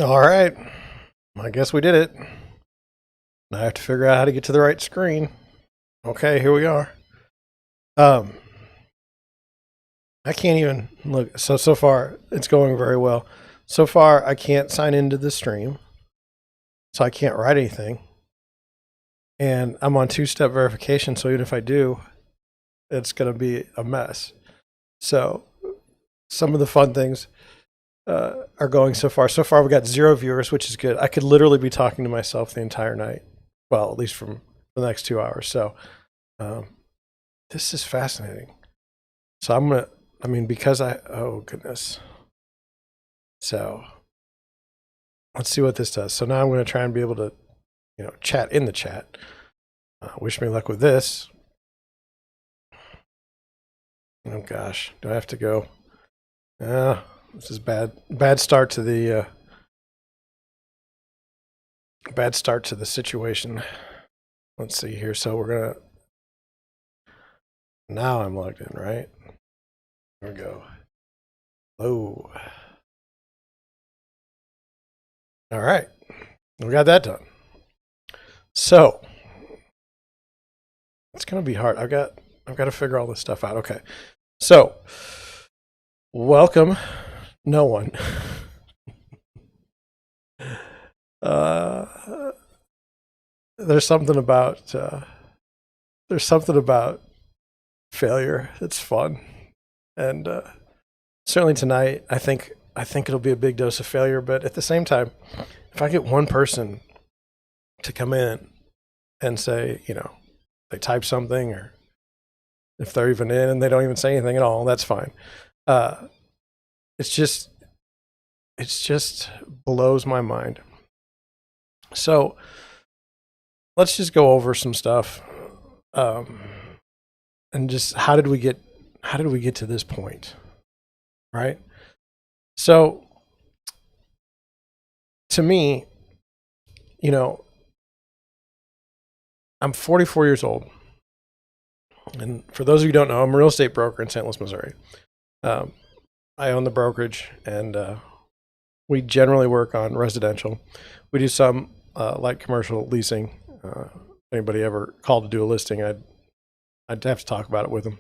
All right. I guess we did it. Now I have to figure out how to get to the right screen. Okay, here we are. Um, I can't even look. So far it's going very well. So far I can't sign into the stream, so I can't write anything. And I'm on two-step verification, so even if I do, it's going to be a mess. So some of the fun things are going so far. So far we got 0 viewers, which is good. I could literally be talking to myself the entire night. Well, at least from the next 2 hours. So this is fascinating. So because oh goodness. So let's see what this does. So now I'm going to try and be able to, chat in the chat. Wish me luck with this. Oh gosh, do I have to go? This is bad. Bad start to the situation. Let's see here. So we're gonna. Now I'm logged in, right? There we go. Oh. All right. We got that done. So it's gonna be hard. I've got to figure all this stuff out. Okay. So welcome, no one. There's something about failure that's fun, and certainly tonight I think it'll be a big dose of failure. But at the same time, if I get one person to come in and say, they type something, or if they're even in and they don't even say anything at all, that's fine. It's just blows my mind. So let's just go over some stuff, and just how did we get to this point, right? So to me, I'm 44 years old, and for those of you who don't know, I'm a real estate broker in St. Louis, Missouri. I own the brokerage, and we generally work on residential. We do some light commercial leasing. If anybody ever called to do a listing, I'd have to talk about it with them.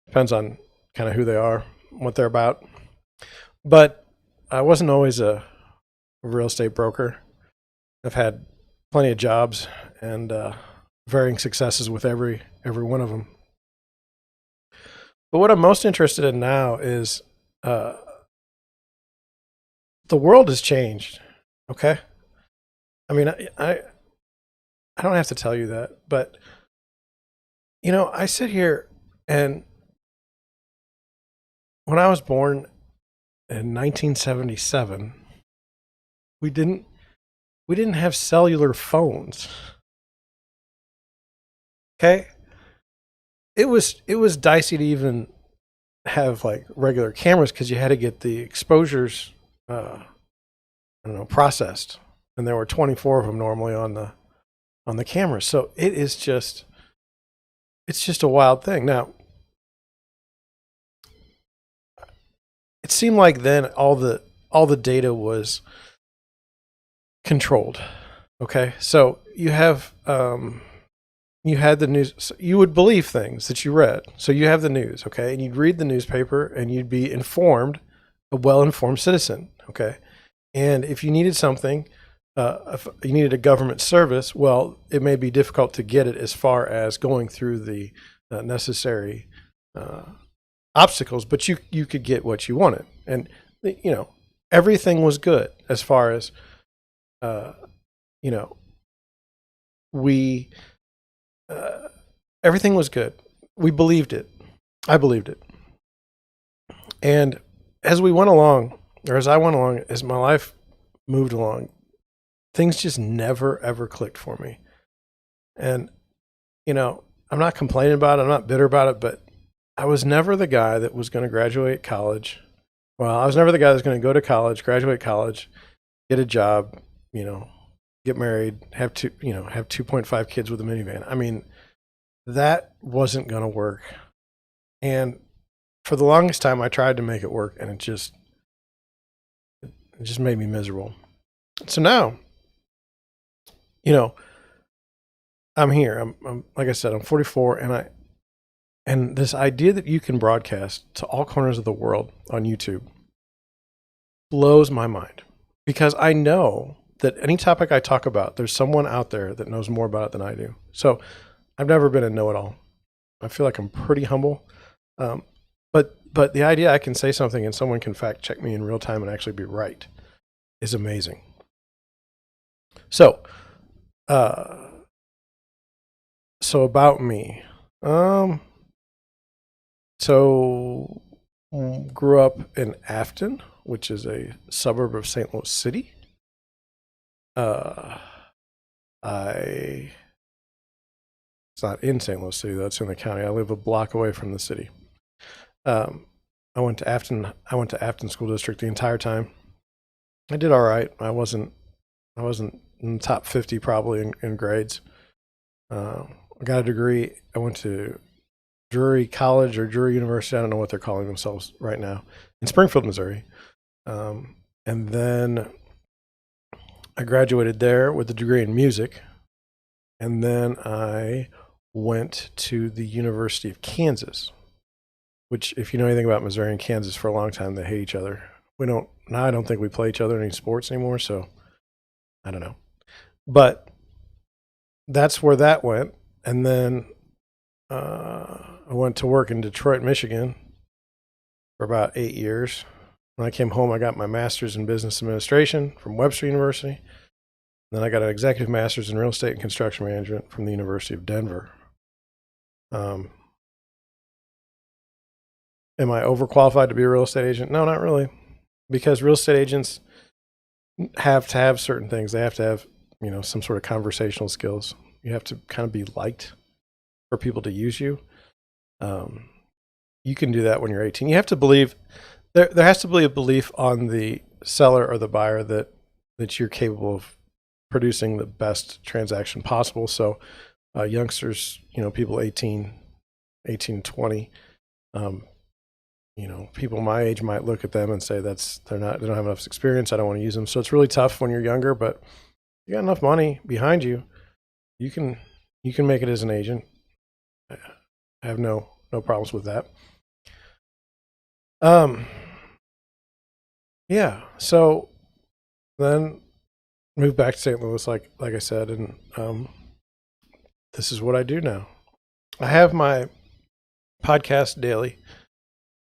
Depends on kind of who they are, what they're about. But I wasn't always a real estate broker. I've had plenty of jobs and varying successes with every one of them. But what I'm most interested in now is the world has changed. Okay, I mean, I don't have to tell you that, but I sit here, and when I was born in 1977, we didn't have cellular phones. Okay, it was dicey to even have like regular cameras because you had to get the exposures processed, and there were 24 of them normally on the camera. So it's just a wild thing. Now, it seemed like then all the data was controlled. Okay, so you have you had the news. So you would believe things that you read. So you have the news, okay, and you'd read the newspaper, and you'd be informed, a well-informed citizen, okay. And if you needed something, if you needed a government service, well, it may be difficult to get it as far as going through the necessary obstacles, but you could get what you wanted, and everything was good as far as we everything was good. We believed it. I believed it, and as we went along, or as I went along, as my life moved along, things just never ever clicked for me. And I'm not complaining about it, I'm not bitter about it, but I was never the guy that was going to graduate college. Well, I was never the guy that's going to go to college, graduate college, get a job, get married, have 2.5 kids with a minivan. I mean, that wasn't going to work. And for the longest time I tried to make it work, and it just made me miserable. So now, you know, I'm here. I'm like I said, I'm 44, and this idea that you can broadcast to all corners of the world on YouTube blows my mind, because I know that any topic I talk about, there's someone out there that knows more about it than I do. So I've never been a know-it-all. I feel like I'm pretty humble. Um, but the idea I can say something and someone can fact check me in real time and actually be right is amazing. So, so about me. So grew up in Afton, which is a suburb of St. Louis City. I It's not in St. Louis City though; it's in the county. I live a block away from the city. Um, I went to Afton. I went to Afton School District the entire time. I did all right. I wasn't in the top 50 probably in grades. I got a degree. I went to Drury College or Drury University. I don't know what they're calling themselves right now, in Springfield, Missouri. And then I graduated there with a degree in music. And then I went to the University of Kansas, which, if you know anything about Missouri and Kansas, for a long time they hate each other. I don't think we play each other in any sports anymore, so I don't know. But that's where that went. And then I went to work in Detroit, Michigan for about 8 years. When I came home, I got my master's in business administration from Webster University. Then I got an executive master's in real estate and construction management from the University of Denver. Am I overqualified to be a real estate agent? No, not really, because real estate agents have to have certain things. They have to have, some sort of conversational skills. You have to kind of be liked for people to use you. You can do that when you're 18. You have to believe there has to be a belief on the seller or the buyer that you're capable of producing the best transaction possible. So youngsters, people 18, 20, people my age might look at them and say they don't have enough experience. I don't want to use them. So it's really tough when you're younger, but you got enough money behind you. You can make it as an agent. I have no problems with that. Yeah. So then moved back to St. Louis, like I said, and this is what I do now. I have my podcast daily.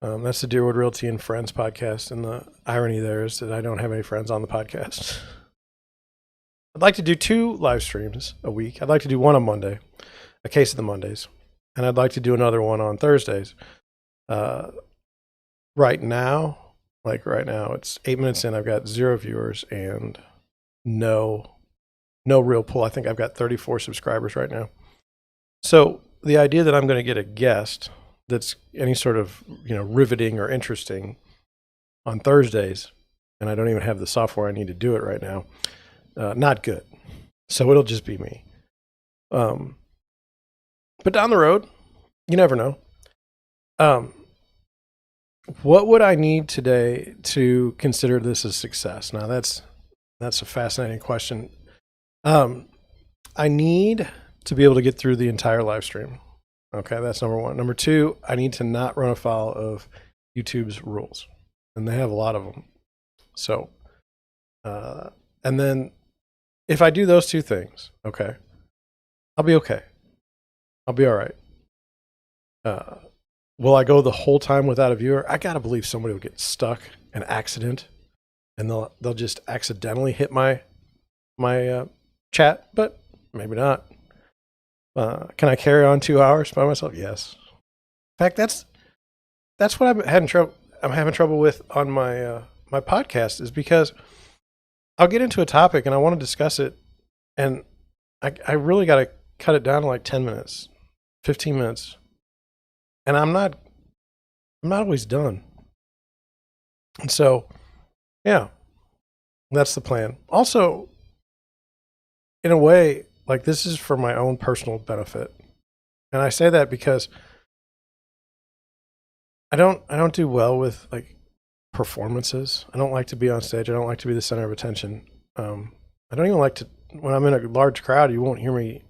That's the Deerwood Realty and Friends podcast, and the irony there is that I don't have any friends on the podcast. I'd like to do 2 live streams a week. I'd like to do one on Monday, a case of the Mondays, and I'd like to do another one on Thursdays. Right now, it's 8 minutes in. I've got 0 viewers and no real pull. I think I've got 34 subscribers right now. So the idea that I'm going to get a guest that's any sort of riveting or interesting on Thursdays, and I don't even have the software I need to do it right now, not good. So it'll just be me. But down the road, you never know. What would I need today to consider this a success? Now that's a fascinating question. I need to be able to get through the entire live stream. Okay, that's number 1. Number 2, I need to not run afoul of YouTube's rules, and they have a lot of them. So, and then if I do those 2 things, okay, I'll be okay. I'll be all right. Will I go the whole time without a viewer? I gotta believe somebody will get stuck, an accident, and they'll just accidentally hit my chat, but maybe not. Can I carry on 2 hours by myself? Yes. In fact, that's what I'm having trouble with on my my podcast, is because I'll get into a topic and I want to discuss it, and I really got to cut it down to like 10 minutes, 15 minutes, and I'm not always done. And so, yeah, that's the plan. Also, in a way, like, this is for my own personal benefit. And I say that because I don't do well with like performances. I don't like to be on stage. I don't like to be the center of attention. I don't even like to, when I'm in a large crowd, you won't hear me.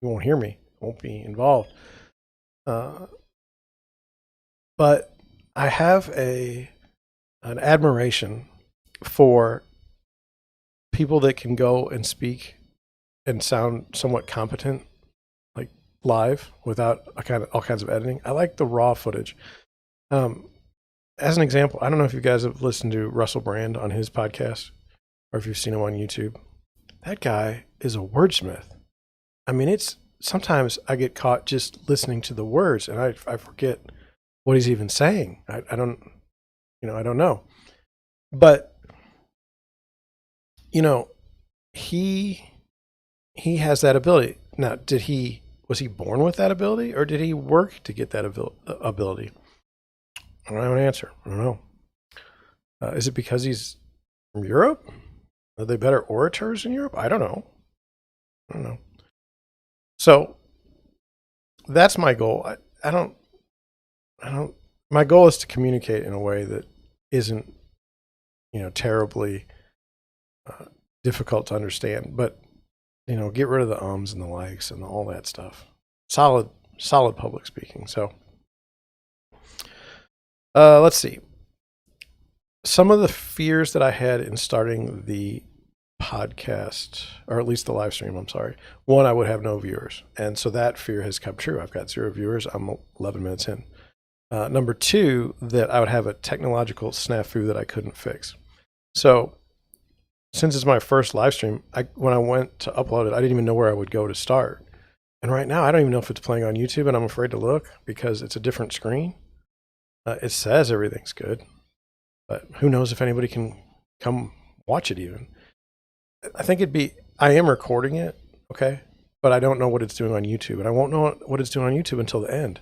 You won't hear me. Won't be involved. But I have an admiration for people that can go and speak and sound somewhat competent, like live without all kinds of editing. I like the raw footage. As an example, I don't know if you guys have listened to Russell Brand on his podcast or if you've seen him on YouTube. That guy is a wordsmith. I mean, it's sometimes I get caught just listening to the words and I forget what he's even saying. I don't know. But, he has that ability. Now, was he born with that ability or did he work to get that ability? I don't have an answer. I don't know. Is it because he's from Europe? Are they better orators in Europe? I don't know. So that's my goal. My goal is to communicate in a way that isn't, terribly difficult to understand, but, get rid of the ums and the likes and all that stuff. Solid public speaking. So, let's see. Some of the fears that I had in starting the podcast, or at least the live stream, I'm sorry. One, I would have no viewers. And so that fear has come true. I've got 0 viewers. I'm 11 minutes in. Number 2, that I would have a technological snafu that I couldn't fix. So since it's my first live stream, when I went to upload it, I didn't even know where I would go to start. And right now, I don't even know if it's playing on YouTube, and I'm afraid to look because it's a different screen. It says everything's good, but who knows if anybody can come watch it even. I am recording it, okay, but I don't know what it's doing on YouTube, and I won't know what it's doing on YouTube until the end.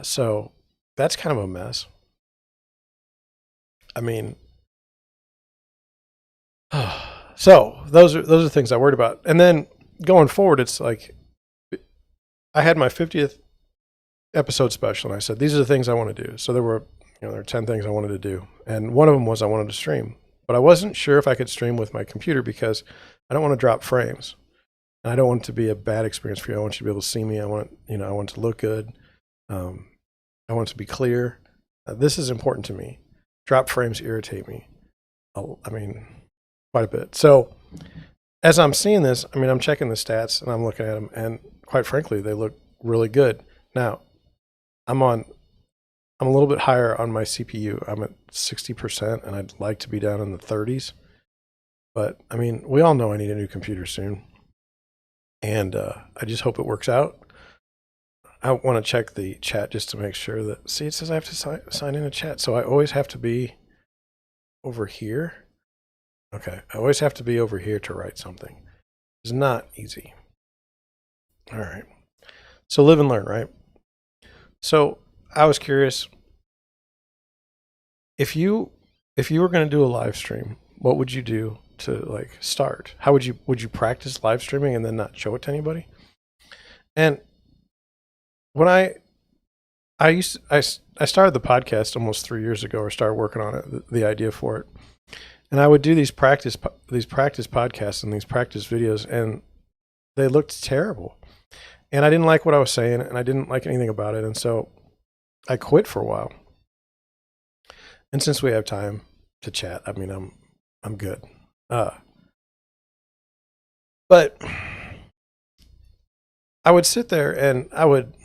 So that's kind of a mess. I mean, so those are things I worried about. And then going forward, it's like I had my 50th episode special, and I said, these are the things I want to do. So there were 10 things I wanted to do. And one of them was I wanted to stream. But I wasn't sure if I could stream with my computer because I don't want to drop frames. And I don't want it to be a bad experience for you. I want you to be able to see me. I want it to look good. I want it to be clear. This is important to me. Drop frames irritate me. Quite a bit. So as I'm seeing this, I'm checking the stats and I'm looking at them, and quite frankly, they look really good. Now, I'm a little bit higher on my CPU. I'm at 60%, and I'd like to be down in the 30s. But we all know I need a new computer soon, and I just hope it works out. I want to check the chat just to make sure that. See, it says I have to sign in a chat, so I always have to be over here. Okay, I always have to be over here to write something. It's not easy. All right, so live and learn, right? So I was curious, if you were going to do a live stream, what would you do to start? How would you practice live streaming and then not show it to anybody? And when I started the podcast almost 3 years ago, or started working on it, the idea for it, and I would do these practice podcasts and these practice videos, and they looked terrible, and I didn't like what I was saying, and I didn't like anything about it, and so I quit for a while. And since we have time to chat, I'm good. But I would sit there and I would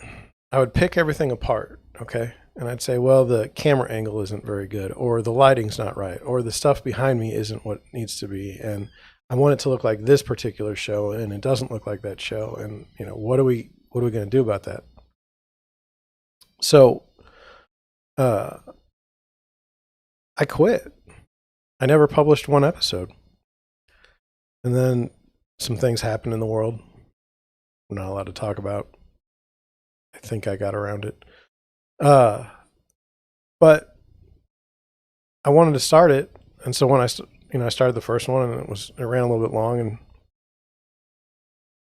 pick everything apart, okay? And I'd say, well, the camera angle isn't very good, or the lighting's not right, or the stuff behind me isn't what needs to be, and I want it to look like this particular show, and it doesn't look like that show, and what are we going to do about that? So I quit. I never published one episode. And then some things happened in the world I'm not allowed to talk about. I think I got around it. But I wanted to start it. And so when I started the first one, and it ran a little bit long, and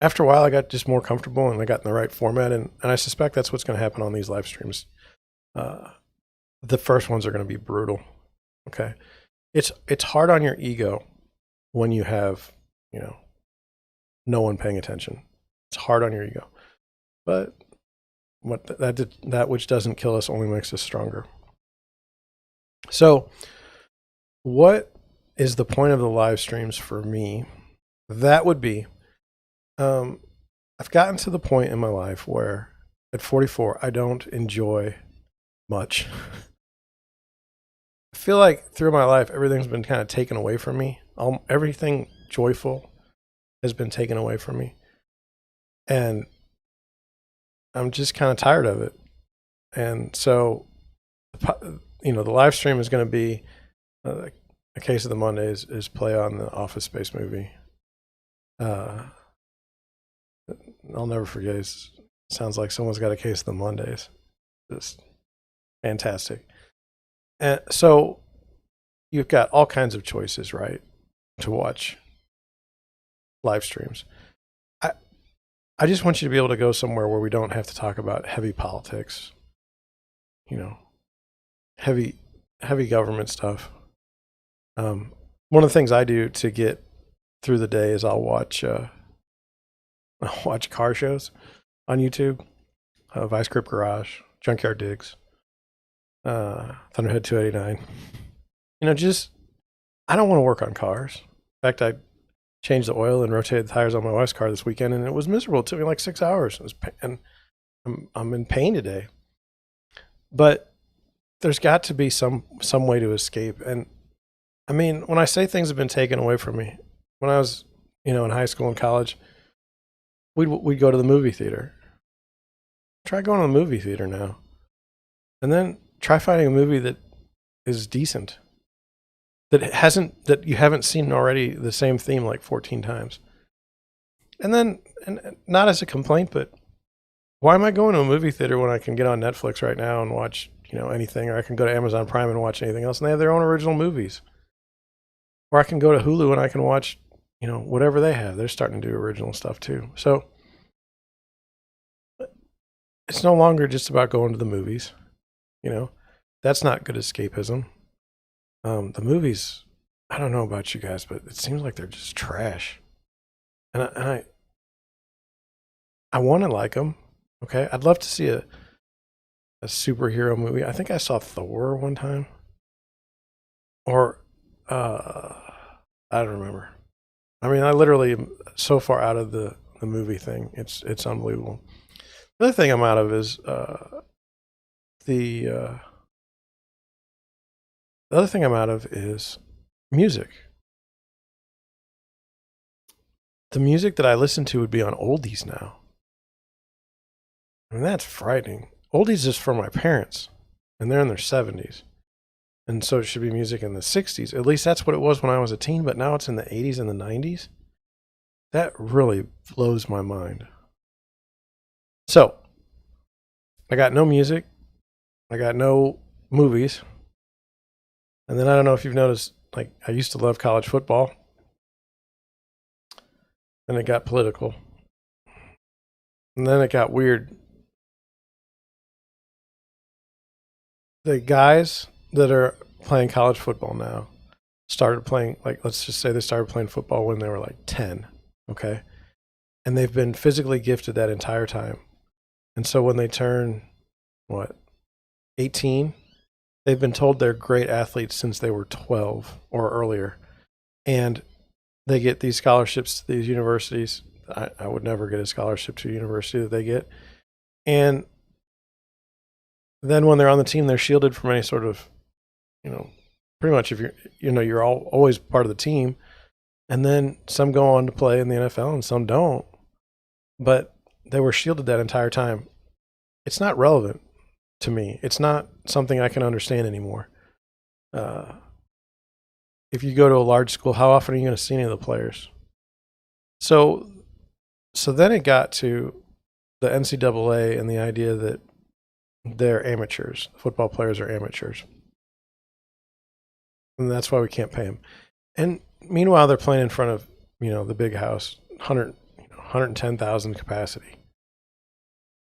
after a while I got just more comfortable and I got in the right format, and I suspect that's what's going to happen on these live streams. The first ones are going to be brutal. Okay. It's hard on your ego when you have, no one paying attention. It's hard on your ego. But that which doesn't kill us only makes us stronger. So, what is the point of the live streams for me? That would be, I've gotten to the point in my life where at 44, I don't enjoy much. I feel like through my life, everything's been kind of taken away from me. Everything joyful has been taken away from me. And I'm just kind of tired of it. And so, the live stream is going to be a case of the Mondays is play on the Office Space movie. I'll never forget. It sounds like someone's got a case of the Mondays. Just fantastic. And so you've got all kinds of choices, right, to watch live streams. I just want you to be able to go somewhere where we don't have to talk about heavy politics, heavy government stuff. One of the things I do to get through the day is I'll watch car shows on YouTube, Vice Grip Garage, Junkyard Digs, Thunderhead 289. I don't want to work on cars. In fact, I changed the oil and rotated the tires on my wife's car this weekend, and it was miserable. It took me like 6 hours. And I'm in pain today. But there's got to be some way to escape. And I mean, when I say things have been taken away from me, when I was, in high school and college, we'd go to the movie theater. Try going to the movie theater now. And then try finding a movie that is decent. That you haven't seen already the same theme like 14 times. And not as a complaint, but why am I going to a movie theater when I can get on Netflix right now and watch, anything, or I can go to Amazon Prime and watch anything else, and they have their own original movies. Or I can go to Hulu and I can watch, whatever they have. They're starting to do original stuff too. So it's no longer just about going to the movies. That's not good escapism. The movies, I don't know about you guys, but it seems like they're just trash. And I want to like them. Okay. I'd love to see a superhero movie. I think I saw Thor one time. Or, I don't remember. I mean, I literally am so far out of the movie thing. It's unbelievable. The other thing I'm out of is, the other thing I'm out of is music. The music that I listen to would be on oldies now. I mean, that's frightening. Oldies is for my parents, and they're in their 70s. And so it should be music in the 60s. At least that's what it was when I was a teen, but now it's in the 80s and the 90s. That really blows my mind. So, I got no music. I got no movies. And then I don't know if you've noticed, like, I used to love college football. Then it got political. And then it got weird. The guys that are playing college football now started playing, like, let's just say they started playing football when they were like 10, okay? And they've been physically gifted that entire time. And so when they turn, 18, they've been told they're great athletes since they were 12 or earlier. And they get these scholarships to these universities. I would never get a scholarship to a university that they get. And then when they're on the team, they're shielded from any sort of, pretty much if you're always part of the team. And then some go on to play in the NFL and some don't. But they were shielded that entire time. It's not relevant to me. It's not something I can understand anymore. If you go to a large school, how often are you going to see any of the players? So then it got to the NCAA and the idea that they're amateurs. Football players are amateurs. And that's why we can't pay them. And meanwhile, they're playing in front of, the big house, 110,000 capacity.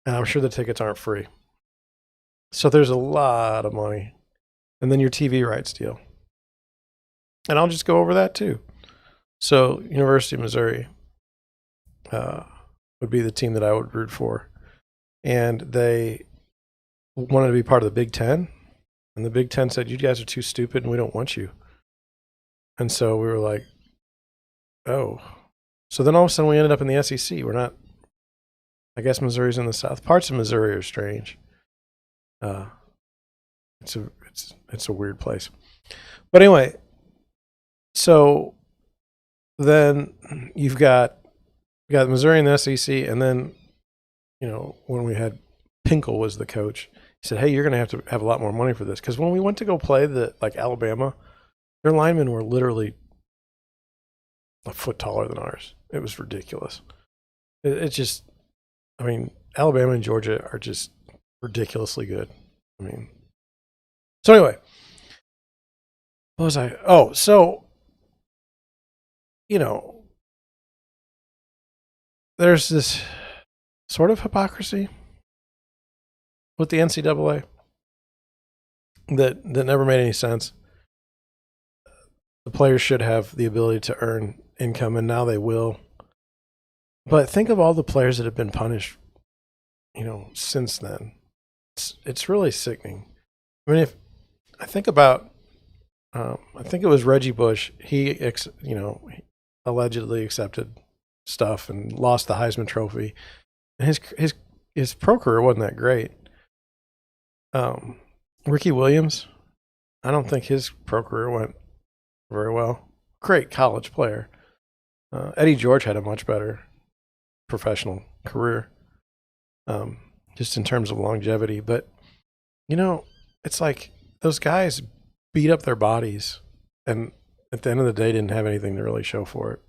And I'm sure the tickets aren't free. So there's a lot of money. And then your TV rights deal. And I'll just go over that too. So University of Missouri would be the team that I would root for. And they wanted to be part of the Big Ten. And the Big Ten said, you guys are too stupid and we don't want you. And so we were like, oh. So then all of a sudden we ended up in the SEC. We're not, I guess Missouri's in the South. Parts of Missouri are strange. It's a weird place. But anyway, so then you've got Missouri in the SEC, and then, when we had Pinkel was the coach, he said, hey, you're going to have a lot more money for this. Because when we went to go play Alabama, their linemen were literally a foot taller than ours. It was ridiculous. It's just, Alabama and Georgia are just ridiculously good. So anyway, what was I? Oh, so, there's this sort of hypocrisy with the NCAA that never made any sense. The players should have the ability to earn income, and now they will. But think of all the players that have been punished, since then. It's really sickening. If I think about, I think it was Reggie Bush. He, allegedly accepted stuff and lost the Heisman Trophy. And his pro career wasn't that great. Ricky Williams, I don't think his pro career went very well. Great college player. Eddie George had a much better professional career, just in terms of longevity. But, it's like those guys beat up their bodies and at the end of the day didn't have anything to really show for it.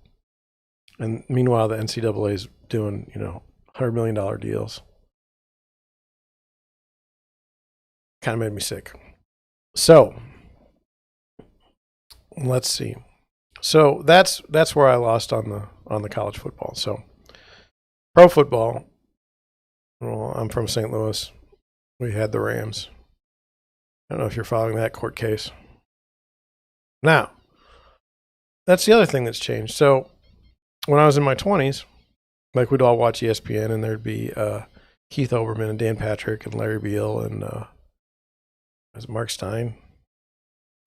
And meanwhile, the NCAA is doing, $100 million deals. Kind of made me sick. So let's see. So that's where I lost on the college football. So pro football. Well, I'm from St. Louis. We had the Rams. I don't know if you're following that court case. Now, that's the other thing that's changed. So when I was in my 20s, we'd all watch ESPN, and there'd be Keith Olbermann and Dan Patrick and Larry Beal and was it Mark Stein?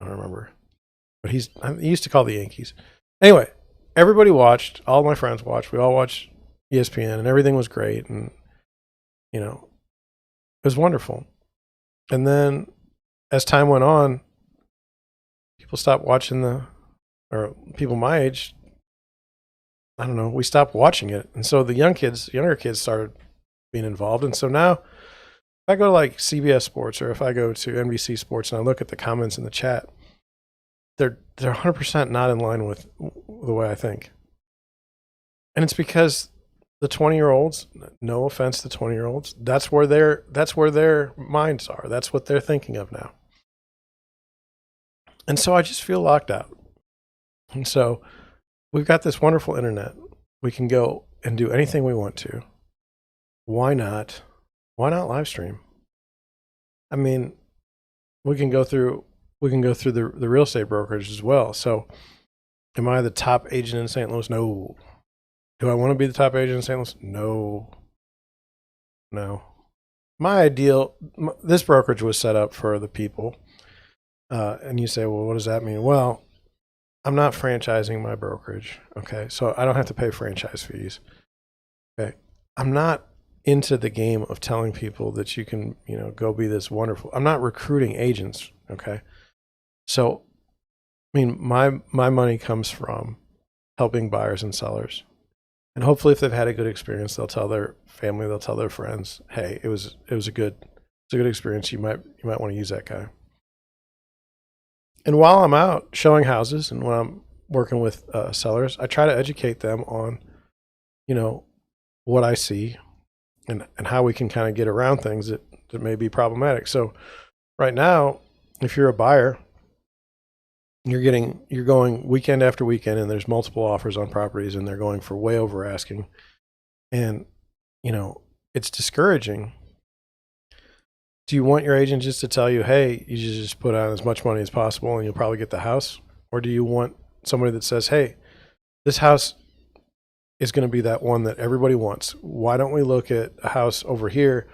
I don't remember. But he used to call the Yankees. Anyway, everybody watched. All my friends watched. We all watched ESPN, and everything was great. And, it was wonderful. And then as time went on, people stopped watching or people my age, I don't know, we stopped watching it. And so the younger kids started being involved. And so now if I go to CBS Sports or if I go to NBC Sports and I look at the comments in the chat, they're 100% not in line with the way I think. And it's because the 20-year-olds, no offense to 20-year-olds, that's where their minds are. That's what they're thinking of now. And so I just feel locked out. And so we've got this wonderful internet. We can go and do anything we want to. Why not live stream? We can go through the real estate brokerage as well. So am I the top agent in St. Louis? No. Do I want to be the top agent in St. Louis? No. This brokerage was set up for the people. And you say, well, what does that mean? Well, I'm not franchising my brokerage. Okay. So I don't have to pay franchise fees. Okay. I'm not into the game of telling people that you can, go be this wonderful. I'm not recruiting agents. Okay. So, my money comes from helping buyers and sellers. And hopefully if they've had a good experience, they'll tell their family, they'll tell their friends, hey, it was a good experience. You might want to use that guy. And while I'm out showing houses and when I'm working with sellers, I try to educate them on, what I see and how we can kind of get around things that may be problematic. So right now, if you're a buyer, you're going weekend after weekend and there's multiple offers on properties and they're going for way over asking. And, it's discouraging. Do you want your agent just to tell you, hey, you should just put out as much money as possible and you'll probably get the house? Or do you want somebody that says, hey, this house is going to be that one that everybody wants. Why don't we look at a house over here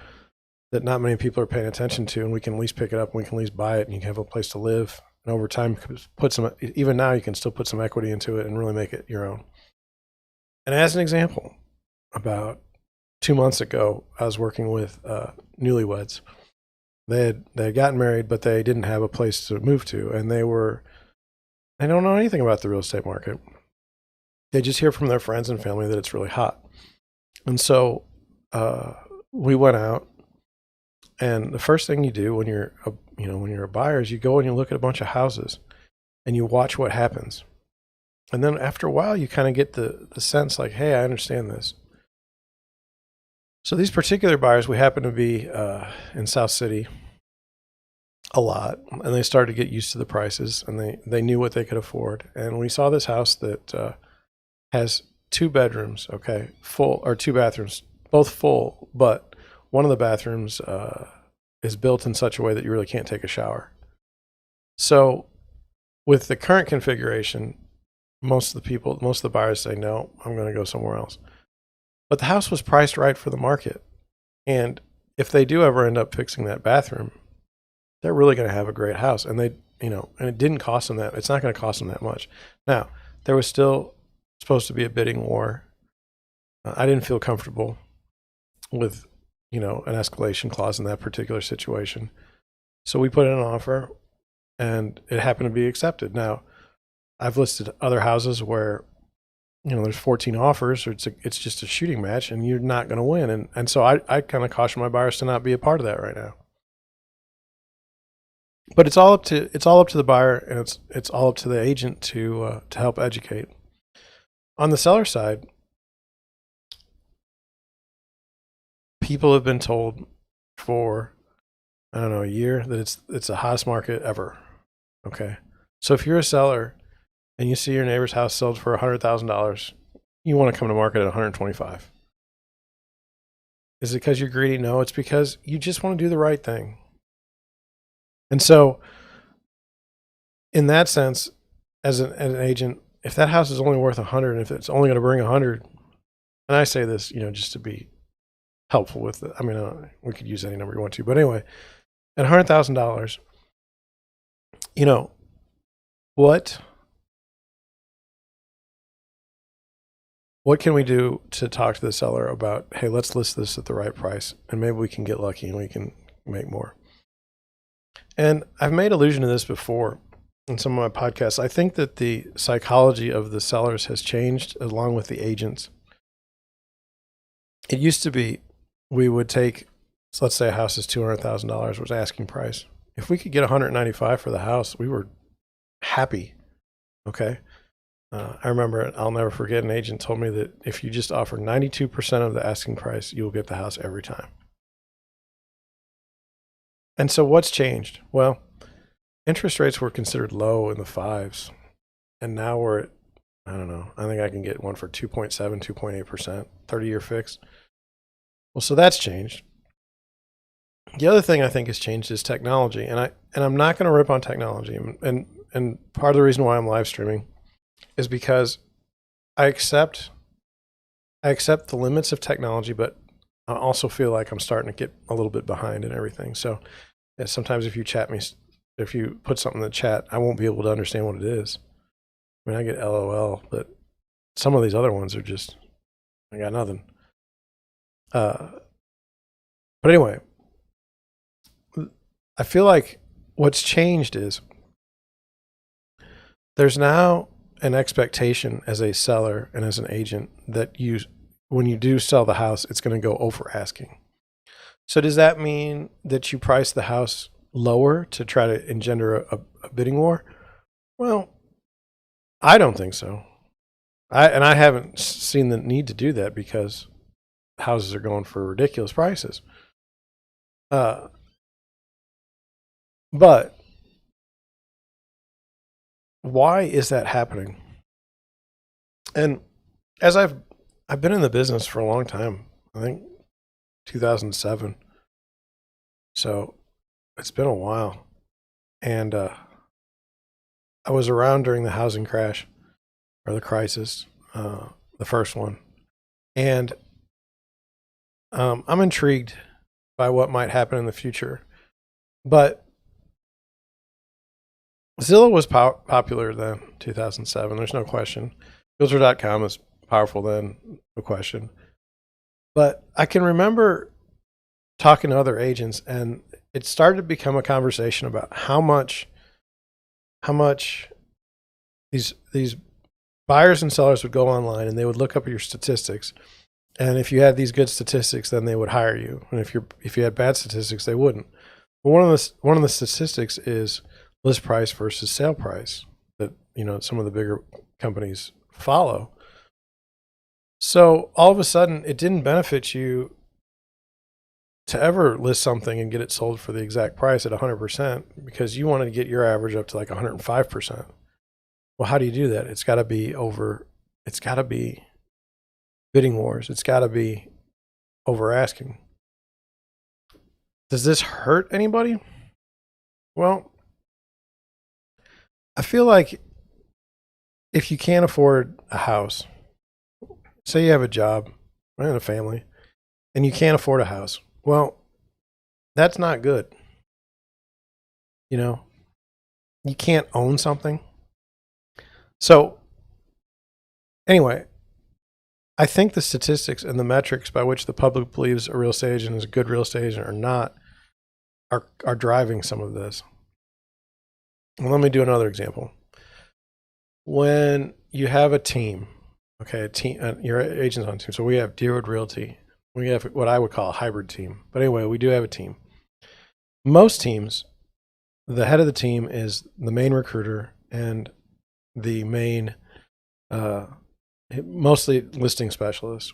that not many people are paying attention to, and we can at least pick it up, and we can at least buy it, and you can have a place to live. And over time, put some, even now you can still put some equity into it and really make it your own. And as an example, about 2 months ago, I was working with newlyweds. They had gotten married, but they didn't have a place to move to, and they don't know anything about the real estate market. They just hear from their friends and family that it's really hot. And so we went out, and the first thing you do when you're a buyer is you go and you look at a bunch of houses and you watch what happens. And then after a while, you kind of get the sense like, hey, I understand this. So these particular buyers, we happen to be in South City a lot, and they started to get used to the prices, and they knew what they could afford. And we saw this house that has 2 bedrooms, okay, full, or 2 bathrooms, both full, but one of the bathrooms is built in such a way that you really can't take a shower. So with the current configuration, most of the buyers say, no, I'm going to go somewhere else. But the house was priced right for the market. And if they do ever end up fixing that bathroom, they're really going to have a great house. And and it didn't cost them that. It's not going to cost them that much. Now, there was still supposed to be a bidding war. I didn't feel comfortable with, an escalation clause in that particular situation. So we put in an offer, and it happened to be accepted. Now, I've listed other houses where, there's 14 offers, or it's just a shooting match, and you're not going to win. And so I kind of caution my buyers to not be a part of that right now. But it's all up to the buyer, and it's all up to the agent to help educate. On the seller side, people have been told for, I don't know, a year that it's the hottest market ever. Okay. So if you're a seller and you see your neighbor's house sold for $100,000, you want to come to market at $125,000. Is it because you're greedy? No, it's because you just want to do the right thing. And so in that sense, as an agent, if that house is only worth 100, and if it's only going to bring 100, and I say this, just to be helpful with it. I mean, we could use any number you want to, but anyway, at $100,000, what can we do to talk to the seller about, hey, let's list this at the right price, and maybe we can get lucky and we can make more. And I've made allusion to this before in some of my podcasts. I think that the psychology of the sellers has changed along with the agents. It used to be we would take, so let's say a house is $200,000 was asking price. If we could get $195,000 for the house, we were happy. Okay. I remember, I'll never forget, an agent told me that if you just offer 92% of the asking price, you will get the house every time. And so what's changed? Well, interest rates were considered low in the 5s. And now we're at, I don't know, I think I can get one for 2.7, 2.8%, 30-year fixed. Well, so that's changed. The other thing I think has changed is technology. And I'm not going to rip on technology. And part of the reason why I'm live streaming is because I accept the limits of technology, but I also feel like I'm starting to get a little bit behind in everything. So sometimes if you put something in the chat, I won't be able to understand what it is. I mean, I get LOL, but some of these other ones are just, I got nothing. But anyway, I feel like what's changed is there's now an expectation as a seller and as an agent that when you do sell the house, it's going to go over asking. So does that mean that you price the house lower to try to engender a bidding war? Well, I don't think so. I haven't seen the need to do that because houses are going for ridiculous prices. But why is that happening? And as I've been in the business for a long time, I think 2007. So it's been a while. And I was around during the housing crash or the crisis. the first one. And I'm intrigued by what might happen in the future. But Zillow was popular then, 2007. There's no question. Realtor.com is powerful then, no question. But I can remember talking to other agents, and it started to become a conversation about how much these buyers and sellers would go online and they would look up your statistics. And if you had these good statistics, then they would hire you. And if you had bad statistics, they wouldn't. But one of the statistics is list price versus sale price that, you know, some of the bigger companies follow. So all of a sudden, it didn't benefit you to ever list something and get it sold for the exact price at 100% because you wanted to get your average up to like 105%. Well, how do you do that? It's got to be bidding wars. It's got to be over asking. Does this hurt anybody? Well, I feel like if you can't afford a house, say you have a job and a family, and you can't afford a house, well, that's not good. You know, you can't own something. So anyway, I think the statistics and the metrics by which the public believes a real estate agent is a good real estate agent or not are driving some of this. Well, let me do another example. When you have a team, okay, your agent's on a team. So we have Deerwood Realty. We have what I would call a hybrid team. But anyway, we do have a team. Most teams, the head of the team is the main recruiter and the main, mostly listing specialist.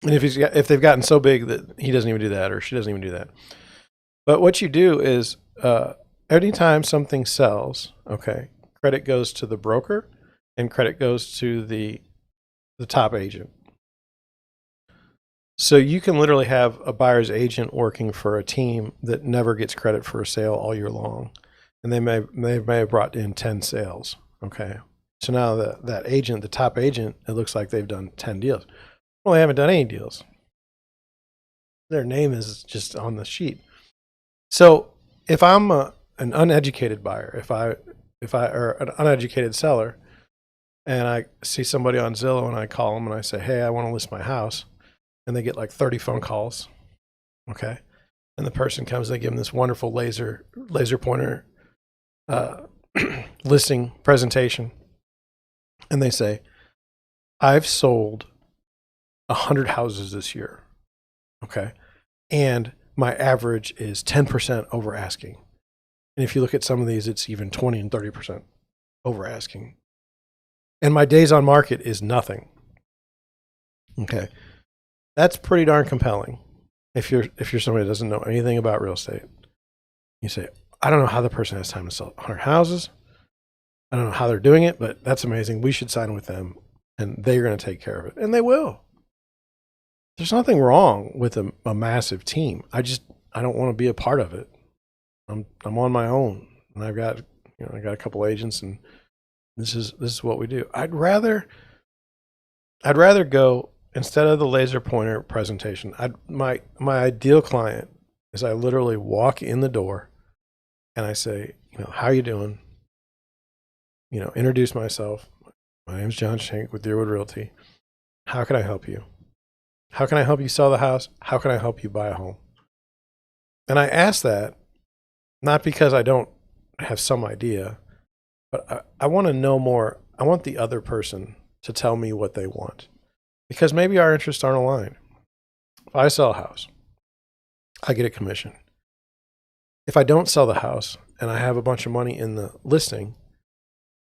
And if they've gotten so big that he doesn't even do that or she doesn't even do that. But what you do is anytime something sells, okay, credit goes to the broker and credit goes to the top agent. So you can literally have a buyer's agent working for a team that never gets credit for a sale all year long. And they may have brought in 10 sales, okay? So now that agent, the top agent, it looks like they've done 10 deals. Well, they haven't done any deals. Their name is just on the sheet. So if I'm an uneducated buyer, if I or an uneducated seller, and I see somebody on Zillow and I call them and I say, hey, I want to list my house, and they get like 30 phone calls, okay? And the person comes, they give them this wonderful laser pointer listing presentation, and they say, I've sold 100 houses this year, okay? And my average is 10% over asking. And if you look at some of these, it's even 20 and 30% over asking. And my days on market is nothing. Okay. That's pretty darn compelling. If you're somebody that doesn't know anything about real estate, you say, I don't know how the person has time to sell 100 houses. I don't know how they're doing it, but that's amazing. We should sign with them and they're going to take care of it. And they will. There's nothing wrong with a massive team. I don't want to be a part of it. I'm on my own, and I got a couple agents, and this is what we do. I'd rather go, instead of the laser pointer presentation, my ideal client is I literally walk in the door and I say, how you doing? Introduce myself. My name's John Shank with Deerwood Realty. How can I help you? How can I help you sell the house? How can I help you buy a home? And I ask that not because I don't have some idea, but I want to know more. I want the other person to tell me what they want, because maybe our interests aren't aligned. If I sell a house, I get a commission. If I don't sell the house and I have a bunch of money in the listing,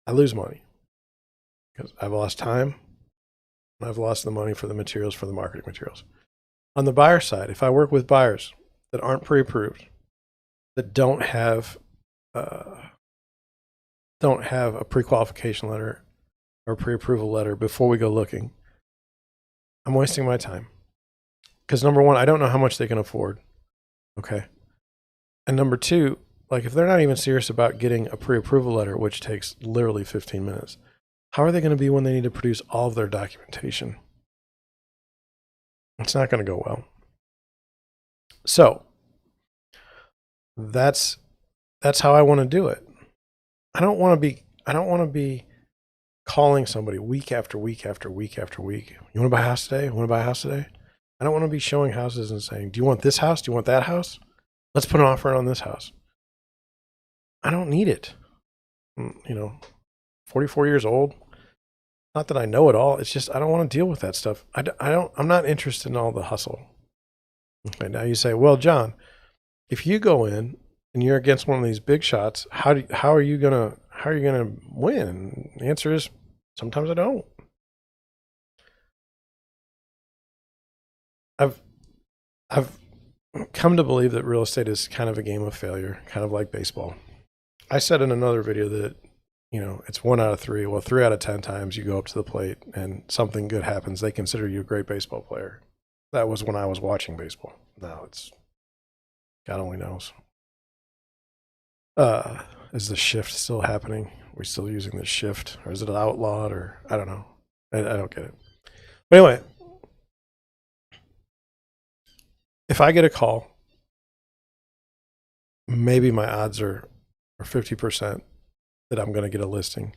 I lose money because I've lost time and I've lost the money for the materials, for the marketing materials. On the buyer side, if I work with buyers that aren't pre-approved, that don't have a pre-qualification letter or pre-approval letter before we go looking, I'm wasting my time. Because number one, I don't know how much they can afford. Okay. And number two, like if they're not even serious about getting a pre-approval letter, which takes literally 15 minutes, how are they going to be when they need to produce all of their documentation? It's not going to go well. So that's how I want to do it. I don't want to be calling somebody week after week after week after week. You want to buy a house today? You want to buy a house today? I don't want to be showing houses and saying, do you want this house? Do you want that house? Let's put an offer on this house. I don't need it. 44 years old. Not that I know it all. It's just, I don't want to deal with that stuff. I'm not interested in all the hustle. Okay. Now you say, well, John, if you go in and you're against one of these big shots, how are you going to win? And the answer is sometimes I don't. I've come to believe that real estate is kind of a game of failure, kind of like baseball. I said in another video that, it's 1 out of 3. Well, 3 out of 10 times you go up to the plate and something good happens. They consider you a great baseball player. That was when I was watching baseball. Now it's, God only knows. Is the shift still happening? Are we still using the shift, or is it outlawed, or I don't know. I don't get it. But anyway, if I get a call, maybe my odds are 50% that I'm going to get a listing.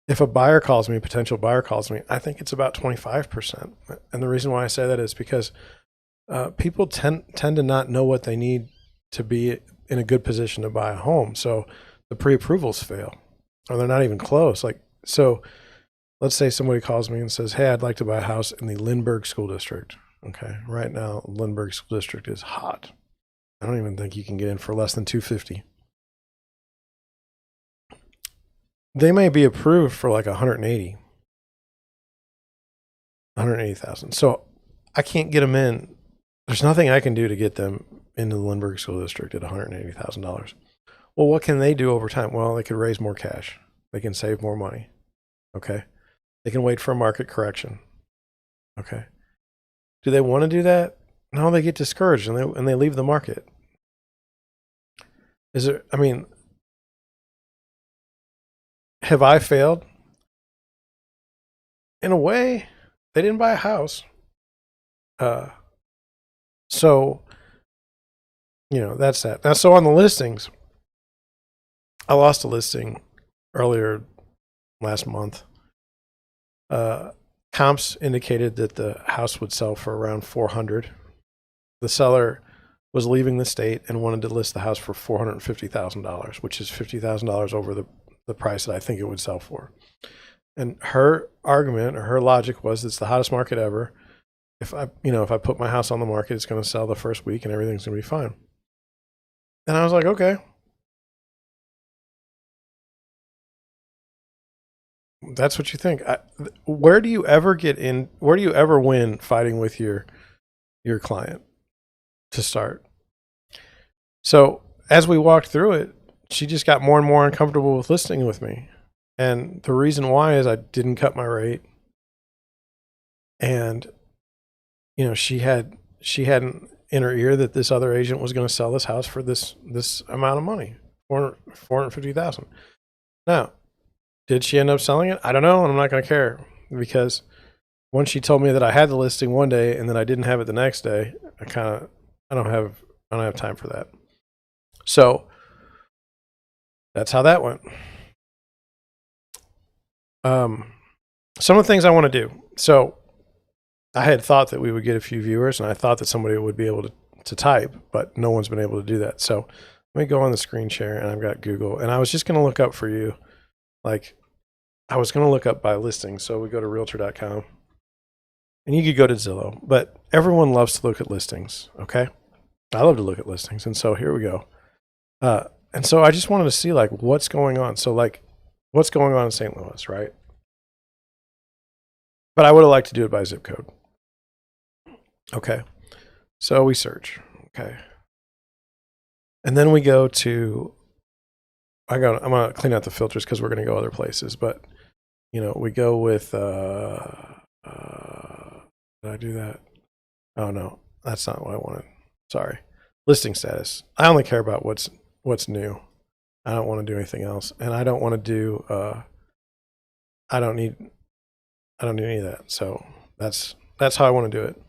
If a buyer calls me, potential buyer calls me, I think it's about 25%. And the reason why I say that is because people tend to not know what they need to be in a good position to buy a home. So the pre-approvals fail, or they're not even close. So let's say somebody calls me and says, hey, I'd like to buy a house in the Lindbergh School District. Okay. Right now, Lindbergh School District is hot. I don't even think you can get in for less than $250. They may be approved for like 180,000. So I can't get them in. There's nothing I can do to get them into the Lindbergh School District at $180,000. Well, what can they do over time? Well, they could raise more cash. They can save more money. Okay. They can wait for a market correction. Okay. Do they want to do that? No, they get discouraged and they leave the market. Have I failed? In a way, they didn't buy a house. So, that's that. Now, so on the listings, I lost a listing earlier last month. Comps indicated that the house would sell for around $400,000. The seller was leaving the state and wanted to list the house for $450,000, which is $50,000 over the price that I think it would sell for. And her argument or her logic was, it's the hottest market ever. If I put my house on the market, it's going to sell the first week and everything's going to be fine. And I was like, okay. That's what you think. Where do you ever win fighting with your client to start? So as we walked through it, she just got more and more uncomfortable with listing with me. And the reason why is I didn't cut my rate. And, she had in her ear that this other agent was going to sell this house for this amount of money, $450,000. Now, did she end up selling it? I don't know. And I'm not going to care, because once she told me that I had the listing one day and then I didn't have it the next day, I don't have time for that. So that's how that went. Some of the things I want to do. So I had thought that we would get a few viewers, and I thought that somebody would be able to type, but no one's been able to do that. So let me go on the screen share, and I've got Google, and I was just going to look up for you. I was going to look up by listing. So we go to realtor.com, and you could go to Zillow, but everyone loves to look at listings. Okay. I love to look at listings. And so here we go. And so I just wanted to see what's going on. So what's going on in St. Louis, right? But I would have liked to do it by zip code. Okay. So we search. Okay. And then we go to, I'm going to clean out the filters because we're going to go other places, but we go with, did I do that? Oh no, that's not what I wanted. Sorry. Listing status. I only care about what's new. I don't want to do anything else. And I don't want to do, I don't need any of that. So that's how I want to do it.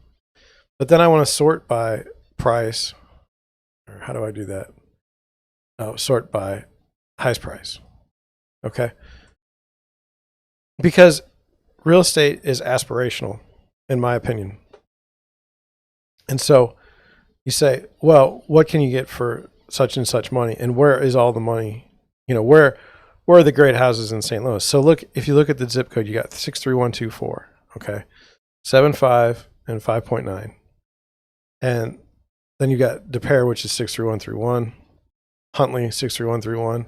But then I want to sort by price. Or how do I do that? Oh, sort by highest price. Okay. Because real estate is aspirational, in my opinion. And so you say, well, what can you get for such and such money? And where is all the money? You know, where are the great houses in St. Louis? So look, if you look at the zip code, you got 63124. Okay. 7.5 and 5.9. And then you got DePere, which is 63131. Huntley, 63131.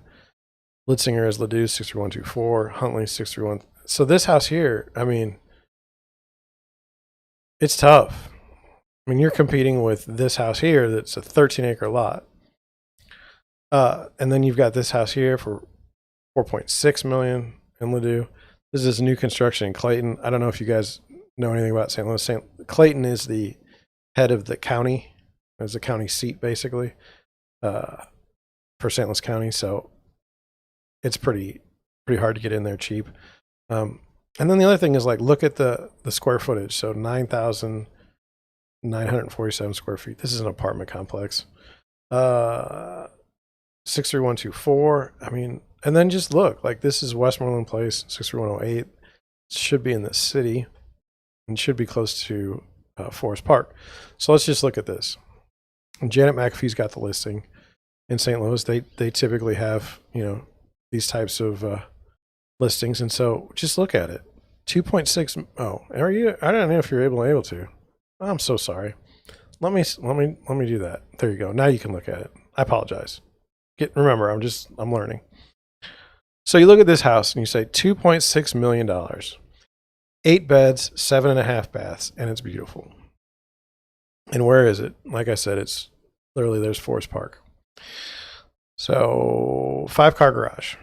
Litzinger is Ladue, 63124. Huntley, 631. So this house here, I mean, it's tough. I mean, you're competing with this house here that's a 13-acre lot. And then you've got this house here for $4.6 million in Ladue. This is new construction in Clayton. I don't know if you guys know anything about St. Louis. Clayton is the head of the county. It's the county seat, basically, for St. Louis County. So it's pretty hard to get in there cheap. And then the other thing is, like, look at the square footage. So 9,947 square feet. This is an apartment complex. 63124. I mean, and then just look, like, this is Westmoreland Place, 63108. Should be in the city and should be close to Forest Park. So let's just look at this. And Janet McAfee's got the listing in St. Louis. They typically have, you know, these types of listings, and so just look at it. 2.6. Oh, are you? I don't know if you're able to. I'm so sorry. Let me do that. There you go. Now you can look at it. I apologize. Remember, I'm learning. So you look at this house and you say $2.6 million, 8 beds, 7.5 baths, and it's beautiful. And where is it? Like I said, it's literally, there's Forest Park. So 5-car garage.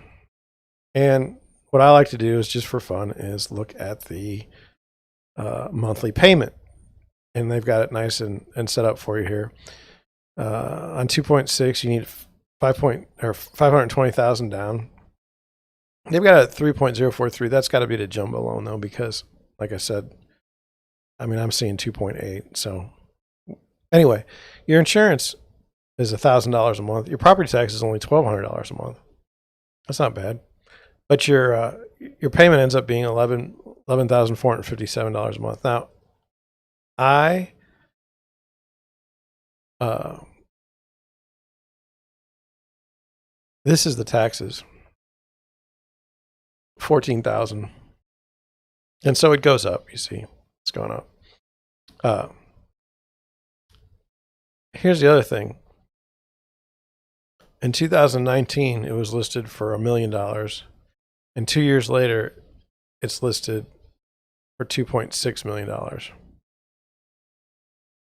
And what I like to do is, just for fun, is look at the monthly payment. And they've got it nice and set up for you here. On 2.6, you need 520,000 down. They've got a 3.043. That's got to be the jumbo loan, though, because, like I said, I mean, I'm seeing 2.8. So anyway, your insurance is $1,000 a month. Your property tax is only $1,200 a month. That's not bad. But your payment ends up being $11,457 a month. Now, this is the taxes, 14,000, and so it goes up. You see, it's going up. Here's the other thing. In 2019, it was listed for $1 million, and 2 years later, it's listed for $2.6 million.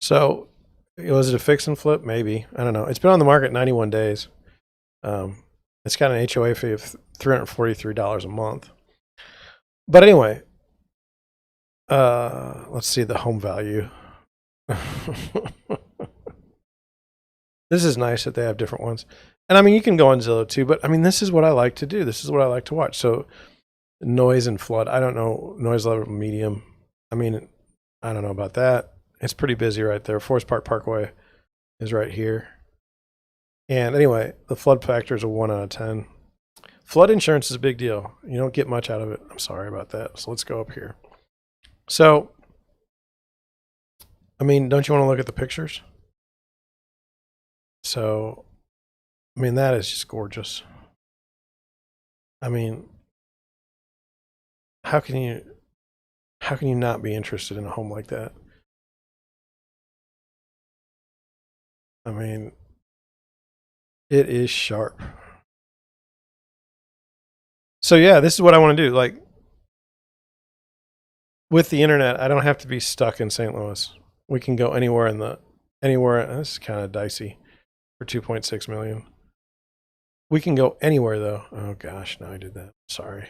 So, was it a fix and flip? Maybe. I don't know. It's been on the market 91 days. It's got an HOA fee of $343 a month. But anyway, let's see the home value. This is nice that they have different ones. And I mean, you can go on Zillow too, but I mean, this is what I like to do. This is what I like to watch. So noise and flood. I don't know. Noise level medium. I mean, I don't know about that. It's pretty busy right there. Forest Park Parkway is right here. And anyway, the flood factor is a 1 out of 10. Flood insurance is a big deal. You don't get much out of it. I'm sorry about that. So let's go up here. So, I mean, don't you want to look at the pictures? So, I mean, that is just gorgeous. I mean, how can you not be interested in a home like that? I mean, it is sharp. So yeah, this is what I want to do. Like, with the internet, I don't have to be stuck in St. Louis. We can go anywhere this is kind of dicey for 2.6 million. We can go anywhere though. Oh gosh, no, I did that. Sorry.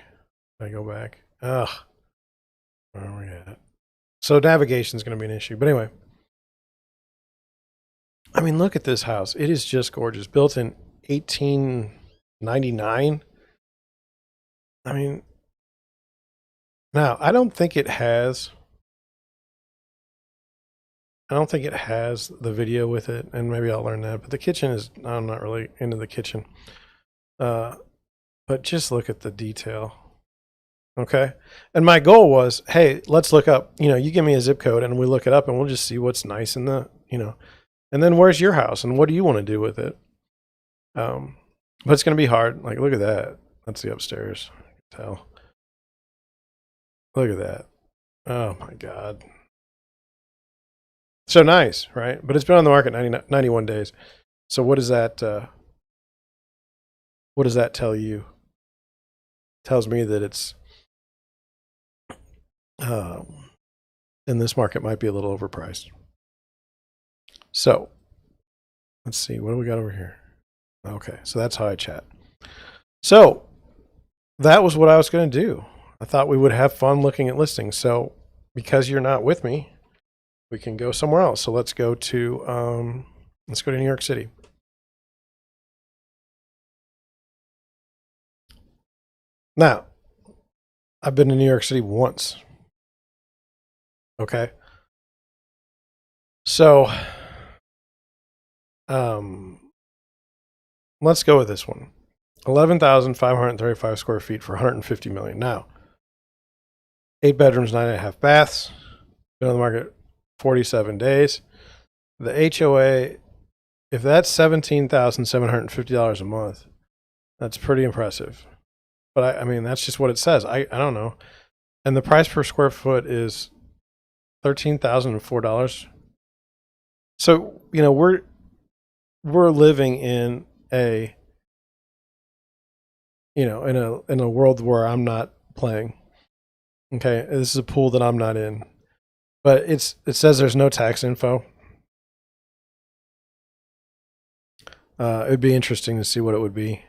I go back. Ugh. Where are we at? So navigation is going to be an issue. But anyway, I mean, look at this house. It is just gorgeous. Built in 1899. I mean, Now, I don't think it has the video with it, and maybe I'll learn that. But the kitchen is, I'm not really into the kitchen. But just look at the detail. Okay. And my goal was, hey, let's look up, you give me a zip code and we look it up and we'll just see what's nice in the, and then where's your house and what do you want to do with it? But it's going to be hard. Like, look at that. That's the upstairs. I can tell. Look at that. Oh my God. So nice, right? But it's been on the market 91 days. So what does that tell you? It tells me that it's, in this market might be a little overpriced. So let's see, what do we got over here? Okay, so that's how I chat. So that was what I was going to do. I thought we would have fun looking at listings. So because you're not with me, we can go somewhere else. So let's go to New York City. Now, I've been to New York City once. Okay. So, let's go with this one. 11,535 square feet for 150 million. Now, 8 bedrooms, 9.5 baths. Been on the market 47 days. The HOA, if that's $17,750 a month, that's pretty impressive. But I mean, that's just what it says. I don't know. And the price per square foot is $13,004. So, we're living in a, in a world where I'm not playing. Okay. This is a pool that I'm not in, but it says there's no tax info. It'd be interesting to see what it would be,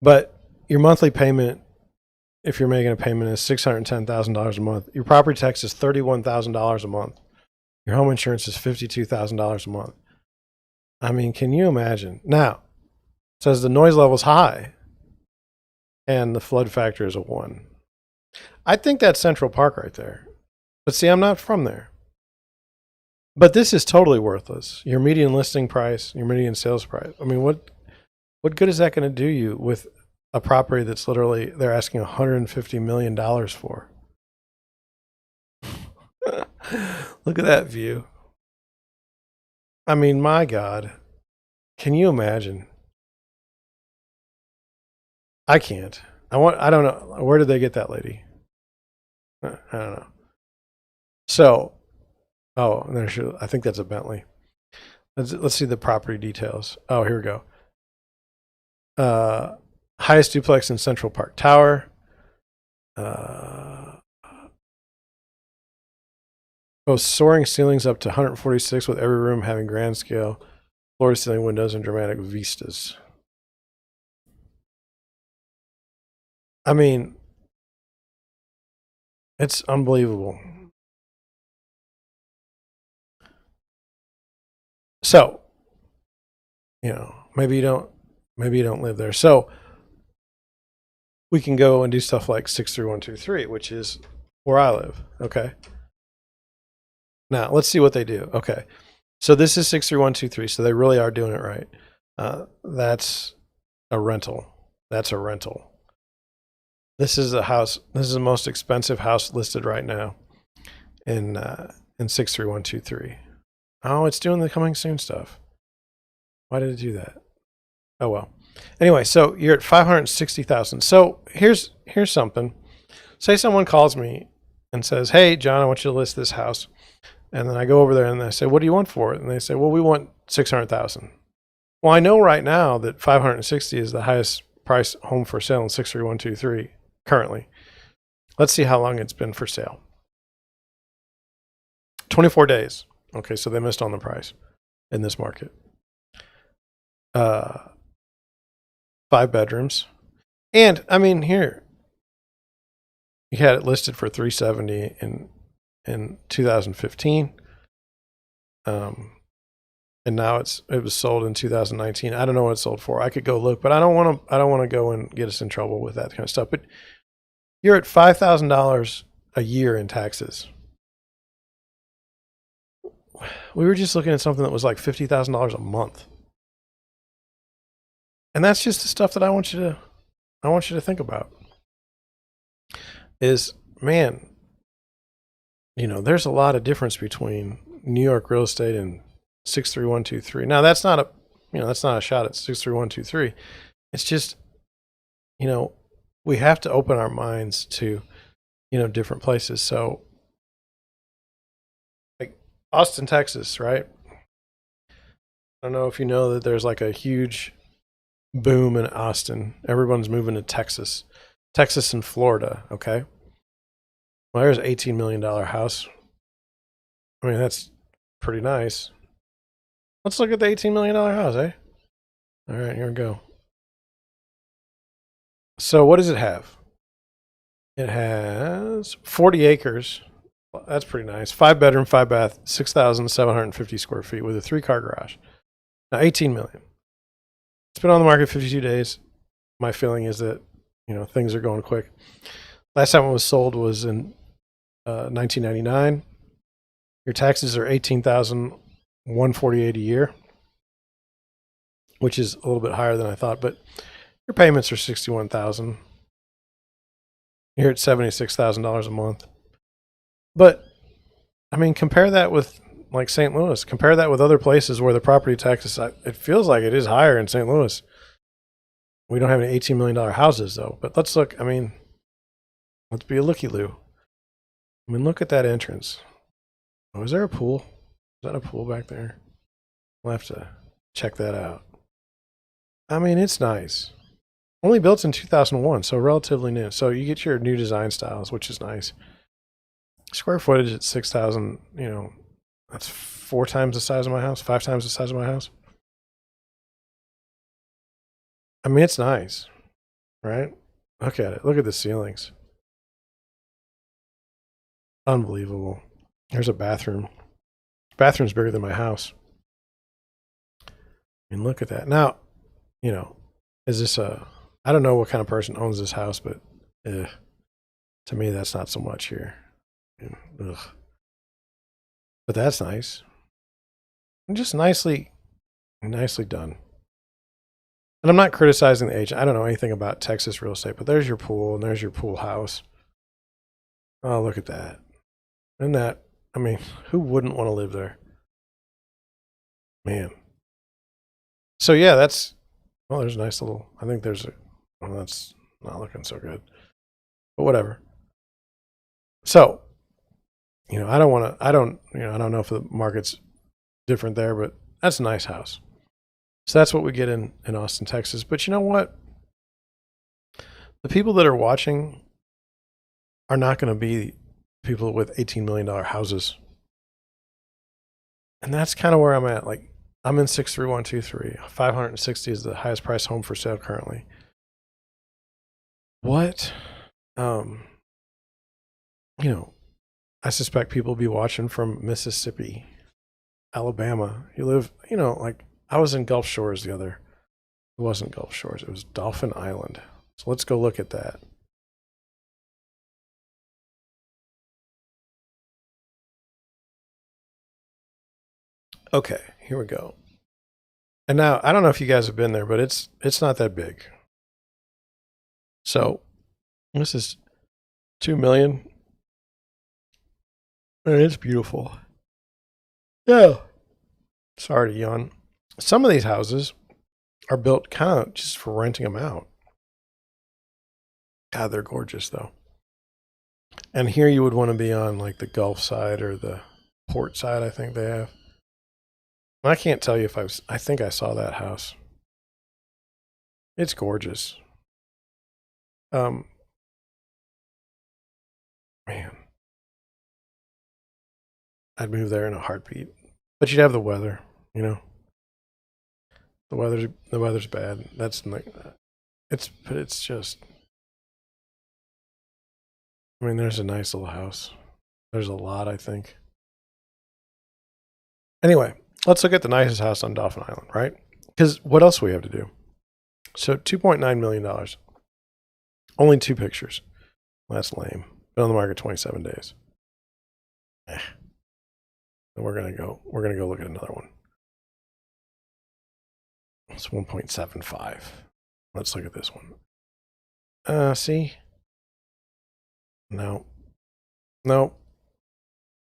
but your monthly payment, if you're making a payment, is $610,000 a month. Your property tax is $31,000 a month. Your home insurance is $52,000 a month. I mean, can you imagine? Now, it says the noise level is high and the flood factor is a 1. I think that's Central Park right there. But see, I'm not from there. But this is totally worthless. Your median listing price, your median sales price. I mean, what good is that going to do you with a property that's literally, they're asking $150 million for? Look at that view. I mean, my God, can you imagine? I can't. I don't know. Where did they get that lady? I don't know. So, I think that's a Bentley. Let's see the property details. Oh, here we go. Highest duplex in Central Park Tower. Soaring ceilings up to 146 with every room having grand scale floor to ceiling windows and dramatic vistas. I mean, it's unbelievable. So, maybe you don't live there. So we can go and do stuff like 63123, which is where I live. Okay. Now let's see what they do. Okay. So this is 63123. So they really are doing it right. That's a rental. That's a rental. This is a house. This is the most expensive house listed right now in 63123. Oh, it's doing the coming soon stuff. Why did it do that? Oh well. Anyway, so you're at 560,000. So here's something. Say someone calls me and says, "Hey, John, I want you to list this house." And then I go over there and I say, "What do you want for it?" And they say, "Well, we want 600,000." Well, I know right now that 560 is the highest price home for sale in 63123 currently. Let's see how long it's been for sale. 24 days. Okay, so they missed on the price in this market. 5 bedrooms. And I mean, here, you had it listed for 370 in 2015. And now it was sold in 2019. I don't know what it sold for. I could go look, but I don't want to go and get us in trouble with that kind of stuff. But you're at $5,000 a year in taxes. We were just looking at something that was like $50,000 a month. And that's just the stuff that I want you to think about. Is, man, there's a lot of difference between New York real estate and 63123. Now that's not a shot at 63123. It's just, we have to open our minds to, different places. So like Austin, Texas, right? I don't know if you know that there's like a huge boom in Austin. Everyone's moving to Texas and Florida. Okay. Well, there's an $18 million house. I mean, that's pretty nice. Let's look at the $18 million house, eh? All right, here we go. So what does it have? It has 40 acres. Well, that's pretty nice. 5 bedroom, 5 bath, 6,750 square feet with a 3-car garage. Now, 18 million. It's been on the market 52 days. My feeling is that, things are going quick. Last time it was sold was in 1999. Your taxes are $18,148 a year, which is a little bit higher than I thought, but your payments are $61,000. You're at $76,000 a month. But I mean, compare that with like St. Louis. Compare that with other places where the property taxes, it feels like it is higher in St. Louis. We don't have any $18 million houses though, but let's look. I mean, let's be a looky-loo. I mean, look at that entrance. Oh, is there a pool? Is that a pool back there? We'll have to check that out. I mean, it's nice. Only built in 2001, so relatively new. So you get your new design styles, which is nice. Square footage at 6,000, that's 4 times the size of my house, 5 times the size of my house. I mean, it's nice, right? Look at it. Look at the ceilings. Unbelievable. Here's a bathroom. Bathroom's bigger than my house. I mean, look at that. Now, is this I don't know what kind of person owns this house, but to me, that's not so much here. Ugh. But that's nice. And just nicely done. And I'm not criticizing the agent. I don't know anything about Texas real estate, but there's your pool and there's your pool house. Oh, look at that. And that, I mean, who wouldn't want to live there? Man. So yeah, there's a nice little, I think there's that's not looking so good, but whatever. So, I don't know if the market's different there, but that's a nice house. So that's what we get in Austin, Texas. But you know what? The people that are watching are not going to be people with $18 million houses. And that's kind of where I'm at. Like, I'm in 63123. 560 is the highest priced home for sale currently. What? I suspect people will be watching from Mississippi, Alabama. You live, like I was in Gulf Shores it wasn't Gulf Shores, it was Dolphin Island. So let's go look at that. Okay, here we go. And now, I don't know if you guys have been there, but it's not that big. So this is 2 million. And it's beautiful. Yeah. Sorry to yawn. Some of these houses are built kind of just for renting them out. God, they're gorgeous though. And here you would want to be on like the Gulf side or the port side, I think they have. I can't tell you if I think I saw that house. It's gorgeous. Man. I'd move there in a heartbeat. But you'd have the weather, The weather's bad. It's just, I mean, there's a nice little house. There's a lot, I think. Anyway, let's look at the nicest house on Dolphin Island, right? Because what else do we have to do? So $2.9 million. Only 2 pictures. Well, that's lame. Been on the market 27 days. And we're gonna go look at another one. It's 1.75. Let's look at this one. See? No. No.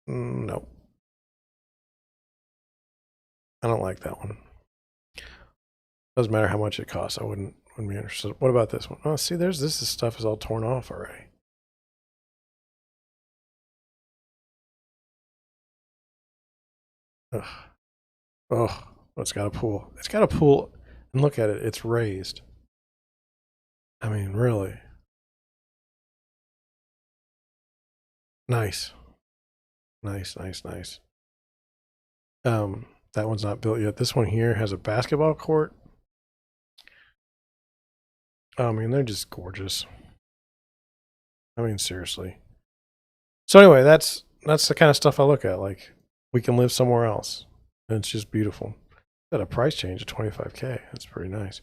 No. I don't like that one. Doesn't matter how much it costs. I wouldn't be interested. What about this one? Oh, see, this stuff is all torn off already. Ugh. Oh, it's got a pool. It's got a pool, and look at it. It's raised. I mean, really. Nice. Nice. That one's not built yet. This one here has a basketball court. I mean, they're just gorgeous. I mean, seriously. So anyway, that's the kind of stuff I look at. Like, we can live somewhere else, and it's just beautiful. Got a price change of 25K. That's pretty nice.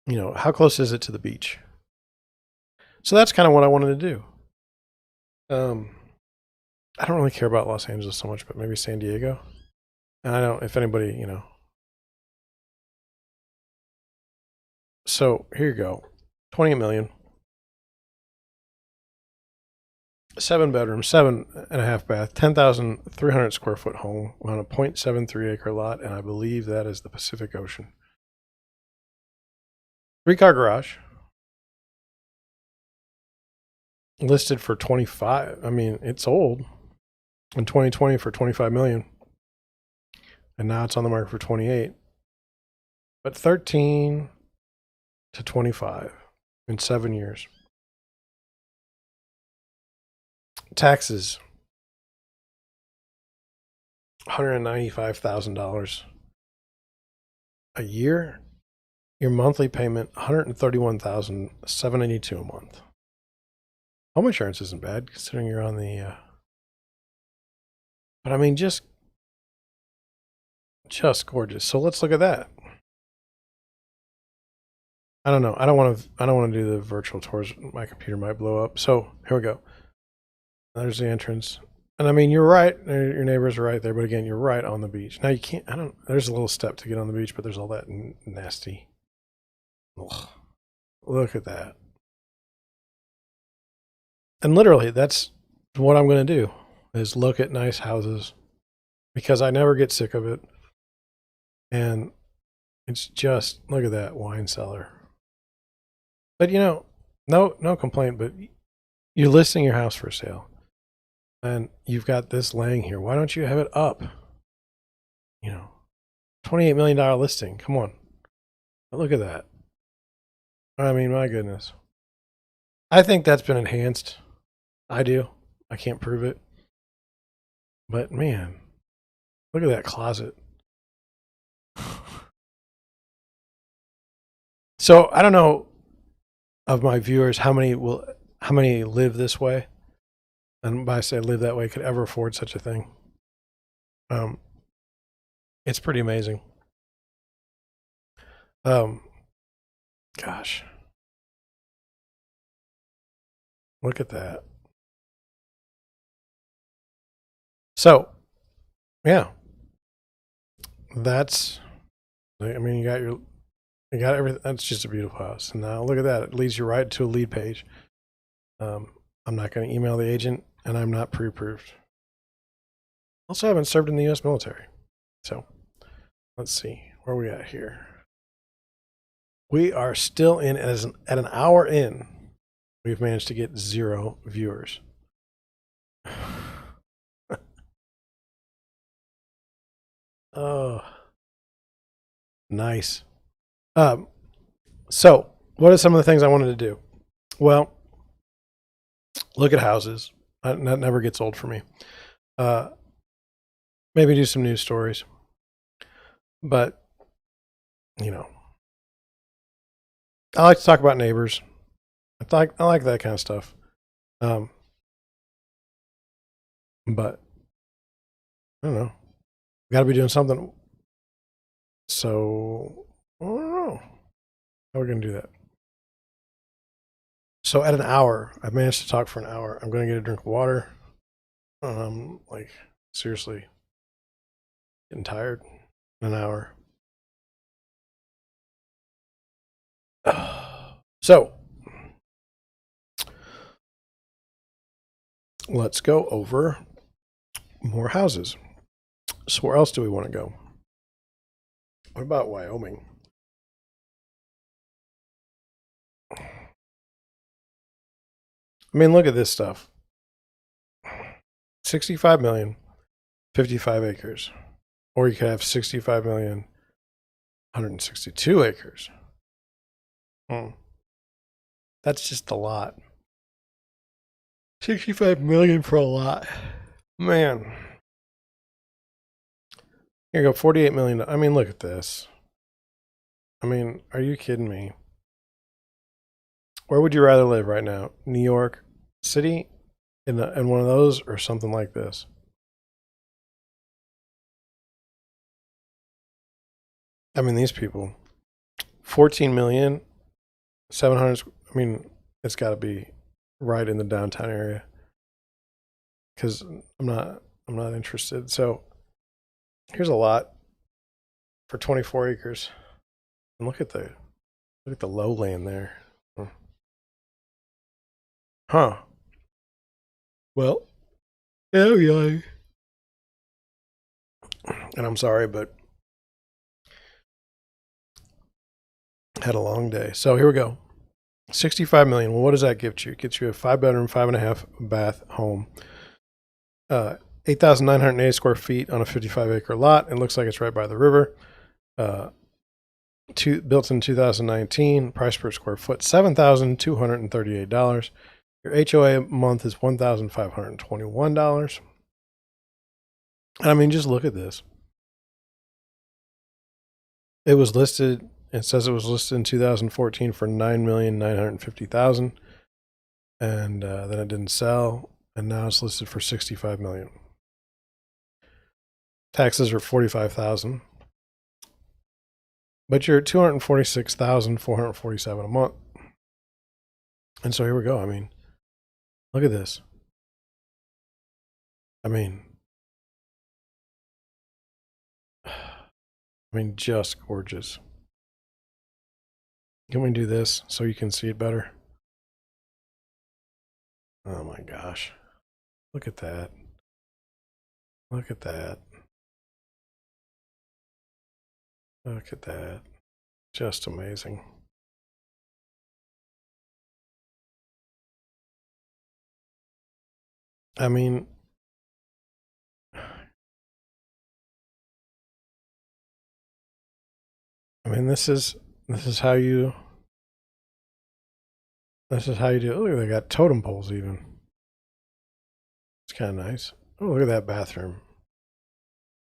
You know, how close is it to the beach? So that's kind of what I wanted to do. I don't really care about Los Angeles so much, but maybe San Diego. And I don't, if anybody, you know. So here you go. 28 million. 7 bedrooms, 7.5 bath, 10,300 square foot home on a 0.73 acre lot, and I believe that is the Pacific Ocean. 3-car garage. Listed for 25. I mean, it's old. In 2020 for 25 million. And now it's on the market for 28. But 13 to 25 in 7 years. Taxes, $195,000 a year. Your monthly payment, $131,782 a month. Home insurance isn't bad considering you're on the. But I mean, just gorgeous. So let's look at that. I don't know. I don't want to do the virtual tours. My computer might blow up. So here we go. There's the entrance. And I mean, you're right. Your neighbors are right there. But again, you're right on the beach. Now you can't, there's a little step to get on the beach, but there's all that nasty. Ugh. Look at that. And literally, that's what I'm going to do is look at nice houses because I never get sick of it. And it's just, look at that wine cellar. But you know, no complaint, but you're listing your house for sale. And you've got this laying here. Why don't you have it up? You know, $28 million listing. Come on. Look at that. I mean, my goodness. I think that's been enhanced. I do. I can't prove it. But man, look at that closet. So I don't know of my viewers how many live this way. And by say live that way, could ever afford such a thing. It's pretty amazing. Gosh, look at that. So, yeah, that's. I mean, you got everything. That's just a beautiful house. And now look at that. It leads you right to a lead page. I'm not going to email the agent, and I'm not pre-approved. Also, haven't served in the U.S. military. So, let's see where we at here. We are still in at an hour in. We've managed to get 0 viewers. Oh, nice. So, what are some of the things I wanted to do? Well, look at houses. That never gets old for me. Maybe do some news stories. But, you know, I like to talk about neighbors. I like that kind of stuff. But I don't know. Got to be doing something. So I don't know how we're gonna do that. So at an hour, I've managed to talk for an hour. I'm going to get a drink of water. Like, seriously, getting tired. An hour. So let's go over more houses. So where else do we want to go? What about Wyoming? I mean, look at this stuff. 65 million, 55 acres. Or you could have 65 million, 162 acres. That's just a lot. 65 million for a lot. Man. Here you go, 48 million. I mean, look at this. I mean, are you kidding me? Where would you rather live right now? New York City in one of those or something like this? I mean, these people, 14 million, 700. I mean, it's got to be right in the downtown area because I'm not interested. So here's a lot for 24 acres. And look at the lowland there. Huh. Well, yeah. And I'm sorry, but had a long day. So here we go. 65 million. Well, what does that get you? It gets you a 5-bedroom, 5.5-bath home. 8,980 square feet on a 55-acre lot. It looks like it's right by the river. Built in 2019. Price per square foot, $7,238. Your HOA a month is $1,521. And I mean, just look at this. It was listed. It says it was listed in 2014 for $9,950,000, and then it didn't sell, and now it's listed for $65 million. Taxes are $45,000, but you're at $246,447 a month. And so here we go. I mean, look at this. I mean, just gorgeous. Can we do this so you can see it better? Oh my gosh. Look at that. Look at that. Look at that. Just amazing. I mean, this is how you do it. Look, they got totem poles even. It's kind of nice. Oh, look at that bathroom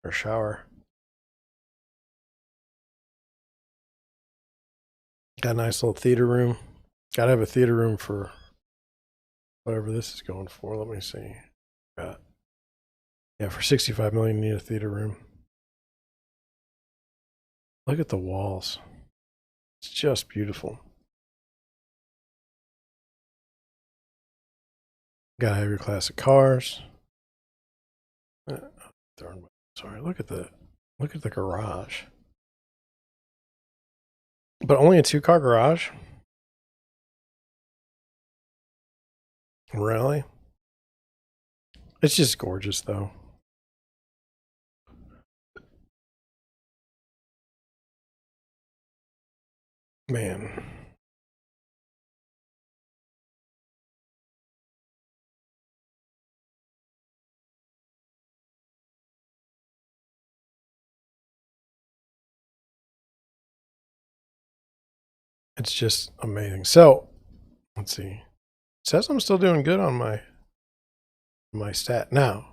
or shower. Got a nice little theater room. Got to have a theater room for whatever this is going for. Let me see. Yeah, for 65 million, you need a theater room. Look at the walls. It's just beautiful. Gotta have your classic cars. Sorry, look at the garage. But only a 2-car garage? Really? It's just gorgeous though. Man. It's just amazing. So, let's see. It says I'm still doing good on my stat. Now,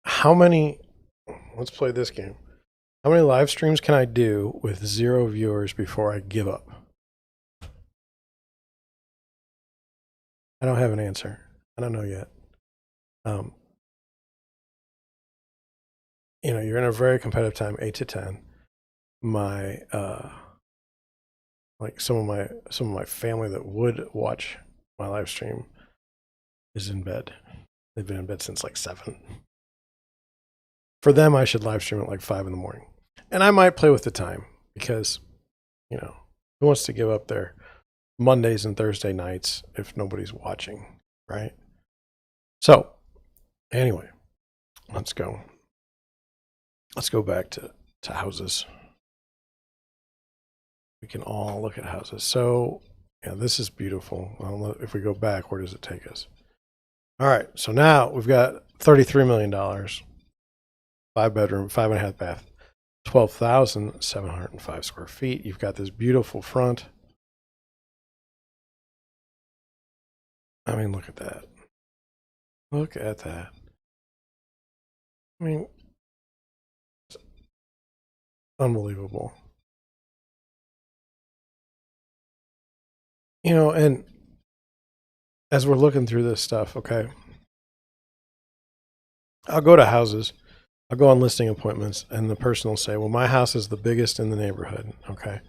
how many, let's play this game. How many live streams can I do with 0 viewers before I give up? I don't have an answer. I don't know yet. You're in a very competitive time, 8 to 10. My Like some of my family that would watch my live stream is in bed. They've been in bed since like 7. For them, I should live stream at like 5 in the morning. And I might play with the time because, you know, who wants to give up their Mondays and Thursday nights if nobody's watching, right? So, anyway, let's go. Let's go back to houses. We can all look at houses. So, yeah, this is beautiful. Well, if we go back, where does it take us? All right, so now we've got $33 million, 5-bedroom, 5.5 bath, 12,705 square feet. You've got this beautiful front. I mean, look at that. Look at that. I mean, it's unbelievable. You know, and as we're looking through this stuff, okay, I'll go to houses, I'll go on listing appointments, and the person will say, well, my house is the biggest in the neighborhood, okay?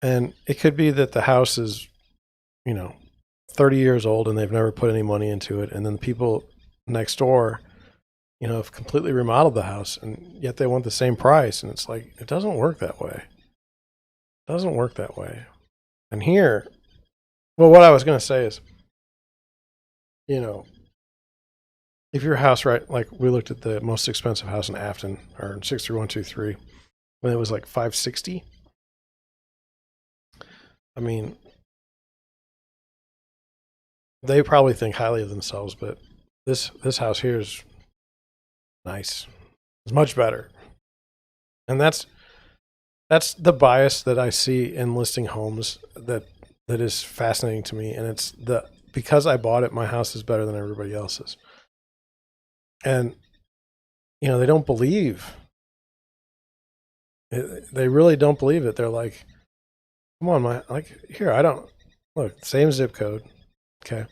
And it could be that the house is, you know, 30 years old and they've never put any money into it. And then the people next door, you know, have completely remodeled the house and yet they want the same price. And it's like, it doesn't work that way. It doesn't work that way. And here, well, what I was going to say is, you know, if your house, right, like we looked at the most expensive house in Afton or 63123 when it was like 560. I mean, they probably think highly of themselves, but this house here is nice. It's much better. And that's the bias that I see in listing homes that is fascinating to me. And it's because I bought it, my house is better than everybody else's. And you know, they don't believe it, they really don't believe it. They're like, come on, here, I don't look, same zip code. Okay.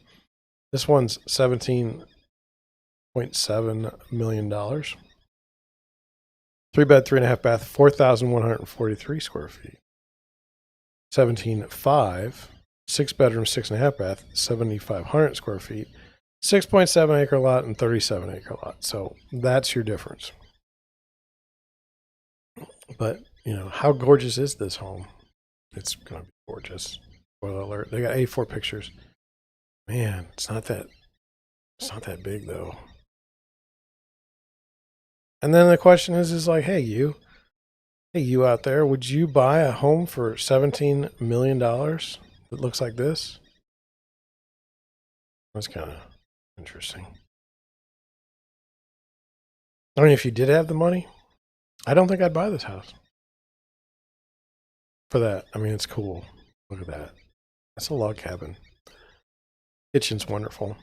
This one's $17.7 million. 3-bed, 3.5 bath, 4,143 square feet. 17.5, 6-bedroom, 6.5 bath, 7,500 square feet. 6.7 acre lot and 37 acre lot. So that's your difference. But, you know, how gorgeous is this home? It's going to be gorgeous. Spoiler alert. They got 84 pictures. Man, it's not that big though. And then the question is like, hey, you out there, would you buy a home for $17 million that looks like this? That's kind of interesting. I mean, if you did have the money, I don't think I'd buy this house for that. I mean, it's cool. Look at that. That's a log cabin. Kitchen's wonderful.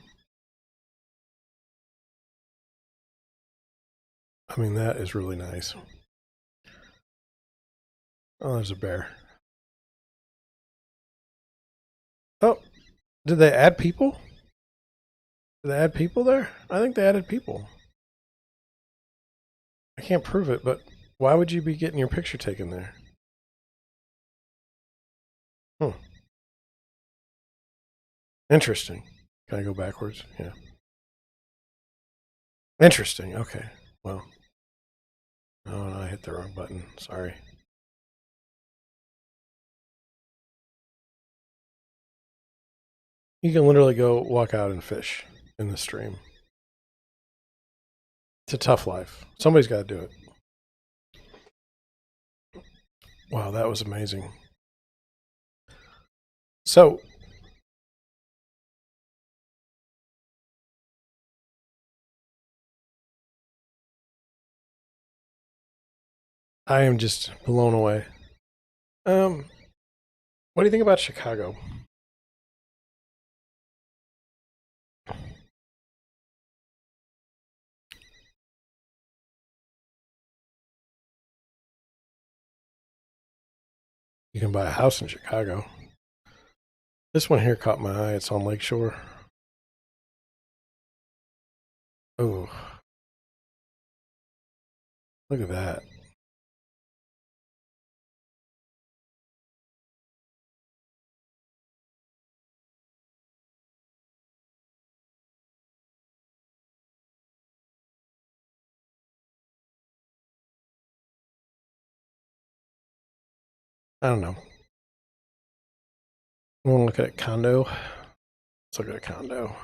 I mean, that is really nice. Oh, there's a bear. Oh, did they add people? Did they add people there? I think they added people. I can't prove it, but why would you be getting your picture taken there? Interesting. Can I go backwards? Yeah. Interesting. Okay. Well, oh, I hit the wrong button. Sorry. You can literally go walk out and fish in the stream. It's a tough life. Somebody's got to do it. Wow, that was amazing. So, I am just blown away. What do you think about Chicago? You can buy a house in Chicago. This one here caught my eye. It's on Lakeshore. Oh, look at that. I don't know. I want to look at a condo. Let's look at a condo.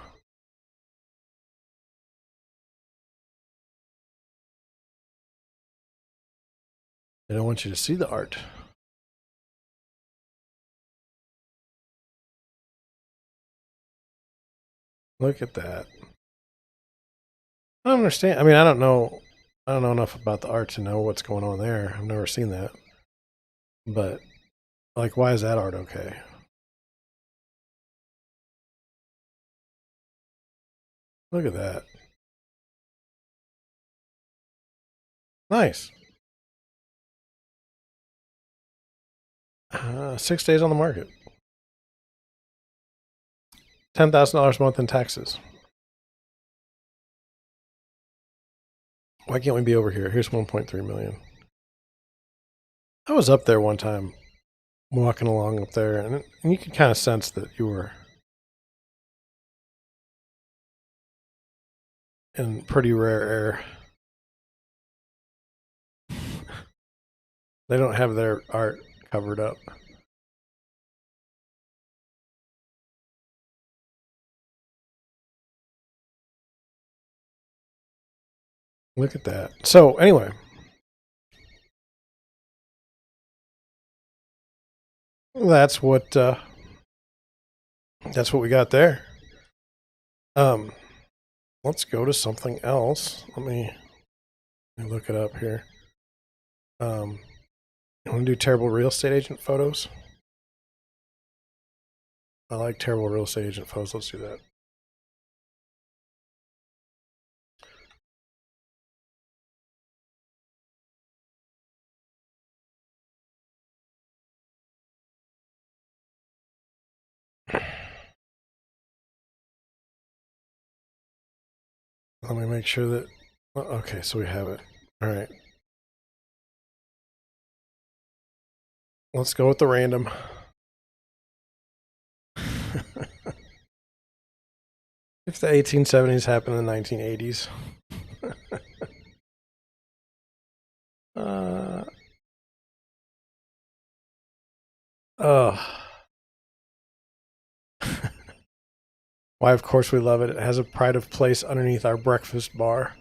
They don't want you to see the art. Look at that. I don't understand. I mean, I don't know enough about the art to know what's going on there. I've never seen that. But, like, why is that art okay? Look at that. Nice. 6 days on the market. $10,000 a month in taxes. Why can't we be over here? Here's 1.3 million. I was up there one time, walking along up there, and you could kind of sense that you were in pretty rare air. They don't have their art covered up. Look at that. So anyway, that's what we got there. Let's go to something else. Let me look it up here. I want to do terrible real estate agent photos. I like terrible real estate agent photos. Let's do that. Let me make sure that, okay, so we have it. All right. Let's go with the random. If the 1870s happened in the 1980s. Why, of course we love it. It has a pride of place underneath our breakfast bar.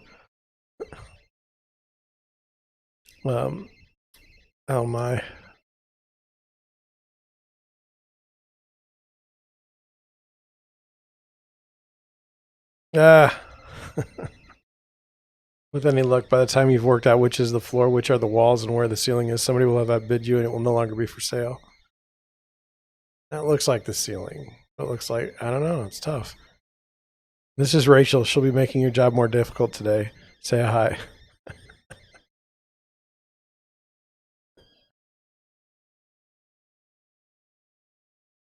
Oh my. Ah. With any luck, by the time you've worked out which is the floor, which are the walls, and where the ceiling is, somebody will have outbid you and it will no longer be for sale. That looks like the ceiling. It looks like, I don't know, it's tough. This is Rachel. She'll be making your job more difficult today. Say hi.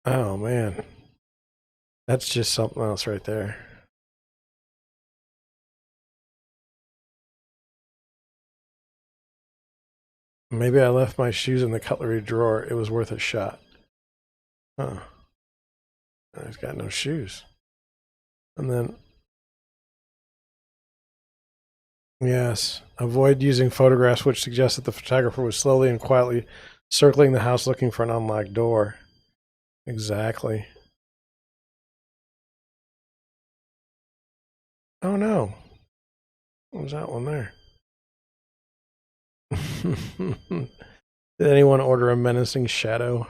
Oh, man. That's just something else right there. Maybe I left my shoes in the cutlery drawer. It was worth a shot. Huh. He's got no shoes. And then, yes, avoid using photographs which suggest that the photographer was slowly and quietly circling the house looking for an unlocked door. Exactly. Oh no. What was that one there? Did anyone order a menacing shadow?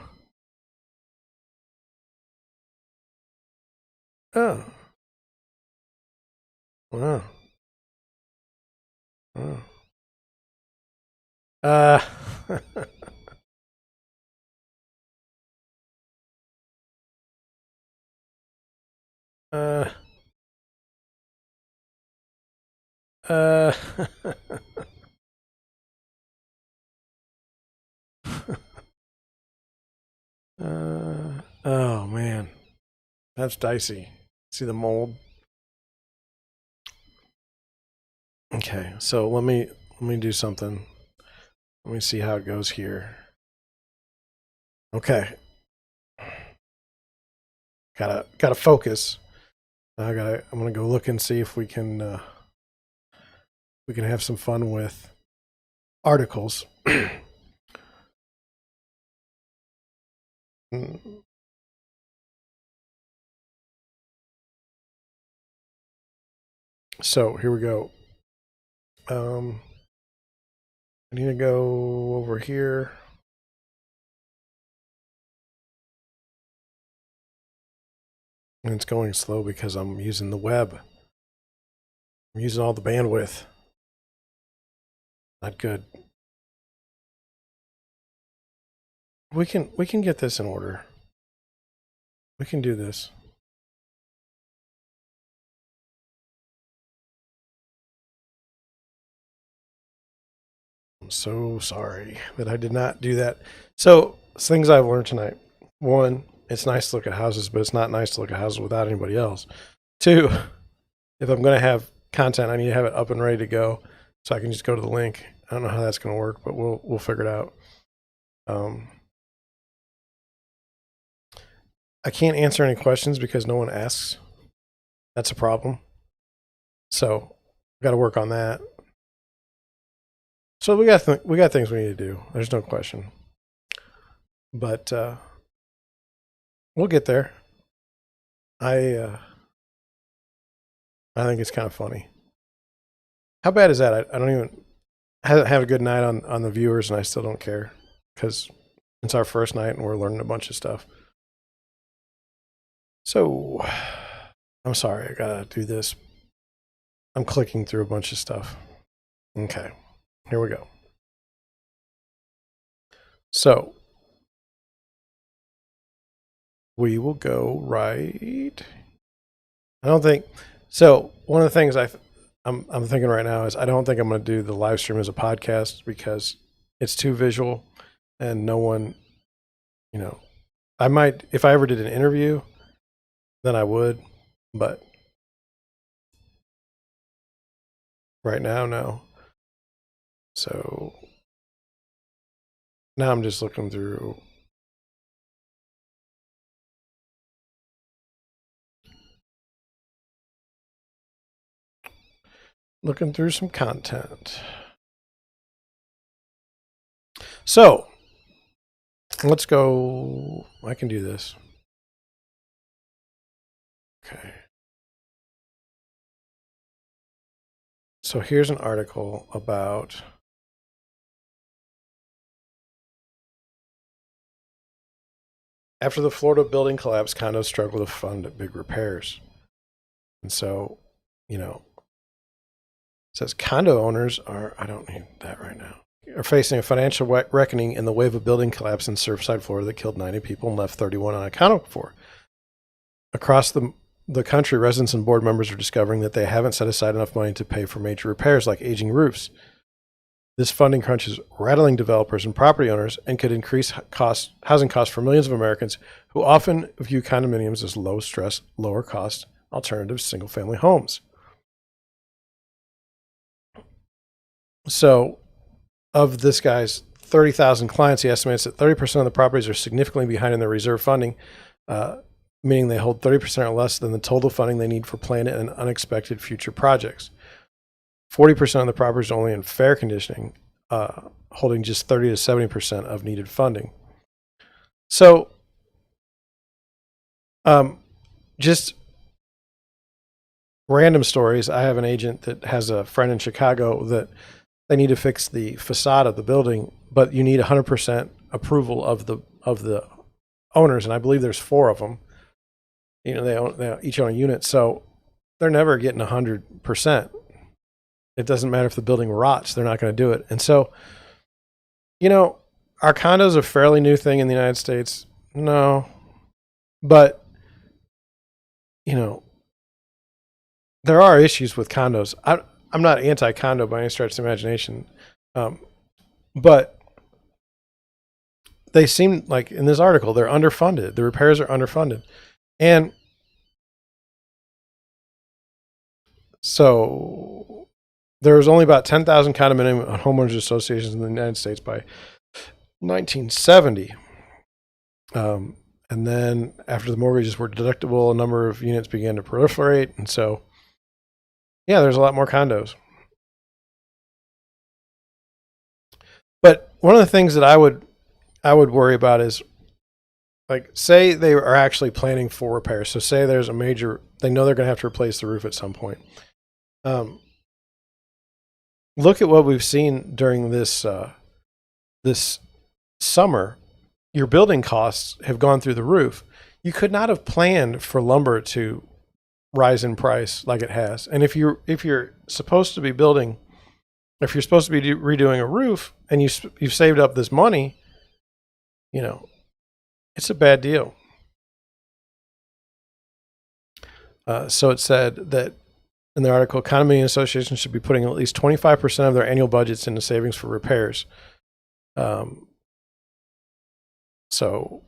Oh. Wow. Oh. Uh. uh. Uh. Oh man, that's dicey. See the mold. Okay, so let me do something. Let me see how it goes here. Okay, gotta focus. I'm gonna go look and see if we can have some fun with articles. So here we go. I need to go over here. And it's going slow because I'm using the web. I'm using all the bandwidth. Not good. We can get this in order. We can do this. I'm so sorry that I did not do that. So, things I've learned tonight. One, it's nice to look at houses, but it's not nice to look at houses without anybody else. Two, if I'm going to have content, I need to have it up and ready to go so I can just go to the link. I don't know how that's going to work, but we'll figure it out. I can't answer any questions because no one asks. That's a problem. So, got to work on that. So we got things we need to do. There's no question. But we'll get there. I think it's kind of funny. How bad is that? I don't even have a good night on the viewers, and I still don't care because it's our first night and we're learning a bunch of stuff. So I'm sorry, I gotta do this. I'm clicking through a bunch of stuff. Okay, here we go. So we will go right. I don't think so. One of the things I'm thinking right now is I don't think I'm going to do the live stream as a podcast because it's too visual and no one, I might, if I ever did an interview, then I would, but right now, no. So now I'm just looking through. Looking through some content. So let's go. I can do this. Okay. So here's an article about after the Florida building collapse, condos struggle to fund big repairs. And so, it says condo owners are, I don't need that right now, are facing a financial reckoning in the wave of building collapse in Surfside, Florida that killed 90 people and left 31 unaccounted for. Across the country, residents and board members are discovering that they haven't set aside enough money to pay for major repairs like aging roofs. This funding crunch is rattling developers and property owners and could increase housing costs for millions of Americans who often view condominiums as low-stress, lower-cost alternative single-family homes. So, of this guy's 30,000 clients, he estimates that 30% of the properties are significantly behind in their reserve funding, meaning they hold 30% or less than the total funding they need for planned and unexpected future projects. 40% of the properties are only in fair conditioning, holding just 30 to 70% of needed funding. So, just random stories. I have an agent that has a friend in Chicago that they need to fix the facade of the building, but you need 100% approval of the owners, and I believe there's 4 of them. They each own a unit, so they're never getting 100%. It doesn't matter if the building rots; they're not going to do it. And so, are condos a fairly new thing in the United States? No, but there are issues with condos. I'm not anti-condo by any stretch of the imagination, but they seem like in this article they're underfunded. The repairs are underfunded, and so there was only about 10,000 condominium and homeowners associations in the United States by 1970. And then after the mortgages were deductible, a number of units began to proliferate, and so there's a lot more condos. But one of the things that I would worry about is like say they are actually planning for repairs. So say there's a major, they know they're going to have to replace the roof at some point. Look at what we've seen during this this summer. Your building costs have gone through the roof. You could not have planned for lumber to rise in price like it has. And if you're supposed to be building, if you're supposed to be redoing a roof and you've saved up this money, you know, it's a bad deal. So it said that in the article, condominium associations should be putting at least 25% of their annual budgets into savings for repairs. So,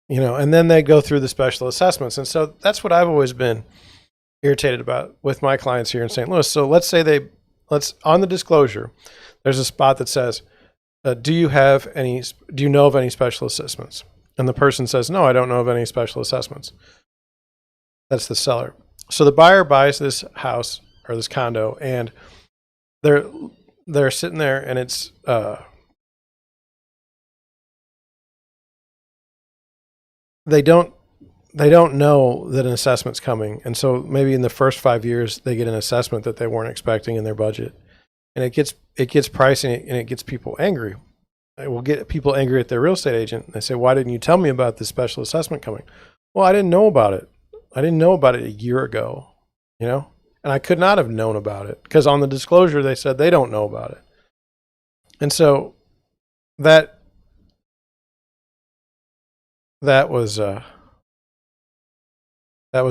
you know, and then they go through the special assessments. And so that's what I've always been irritated about with my clients here in St. Louis. So let's say on the disclosure, there's a spot that says, do you know of any special assessments? And the person says, no, I don't know of any special assessments. That's the seller. So the buyer buys this house or this condo, and they're sitting there, and it's they don't know that an assessment's coming, and so maybe in the first 5 years they get an assessment that they weren't expecting in their budget, and it gets pricing, and it gets people angry. It will get people angry at their real estate agent. They say, "Why didn't you tell me about this special assessment coming?" Well, I didn't know about it. I didn't know about it a year ago, you know, and I could not have known about it because on the disclosure they said they don't know about it, and so that was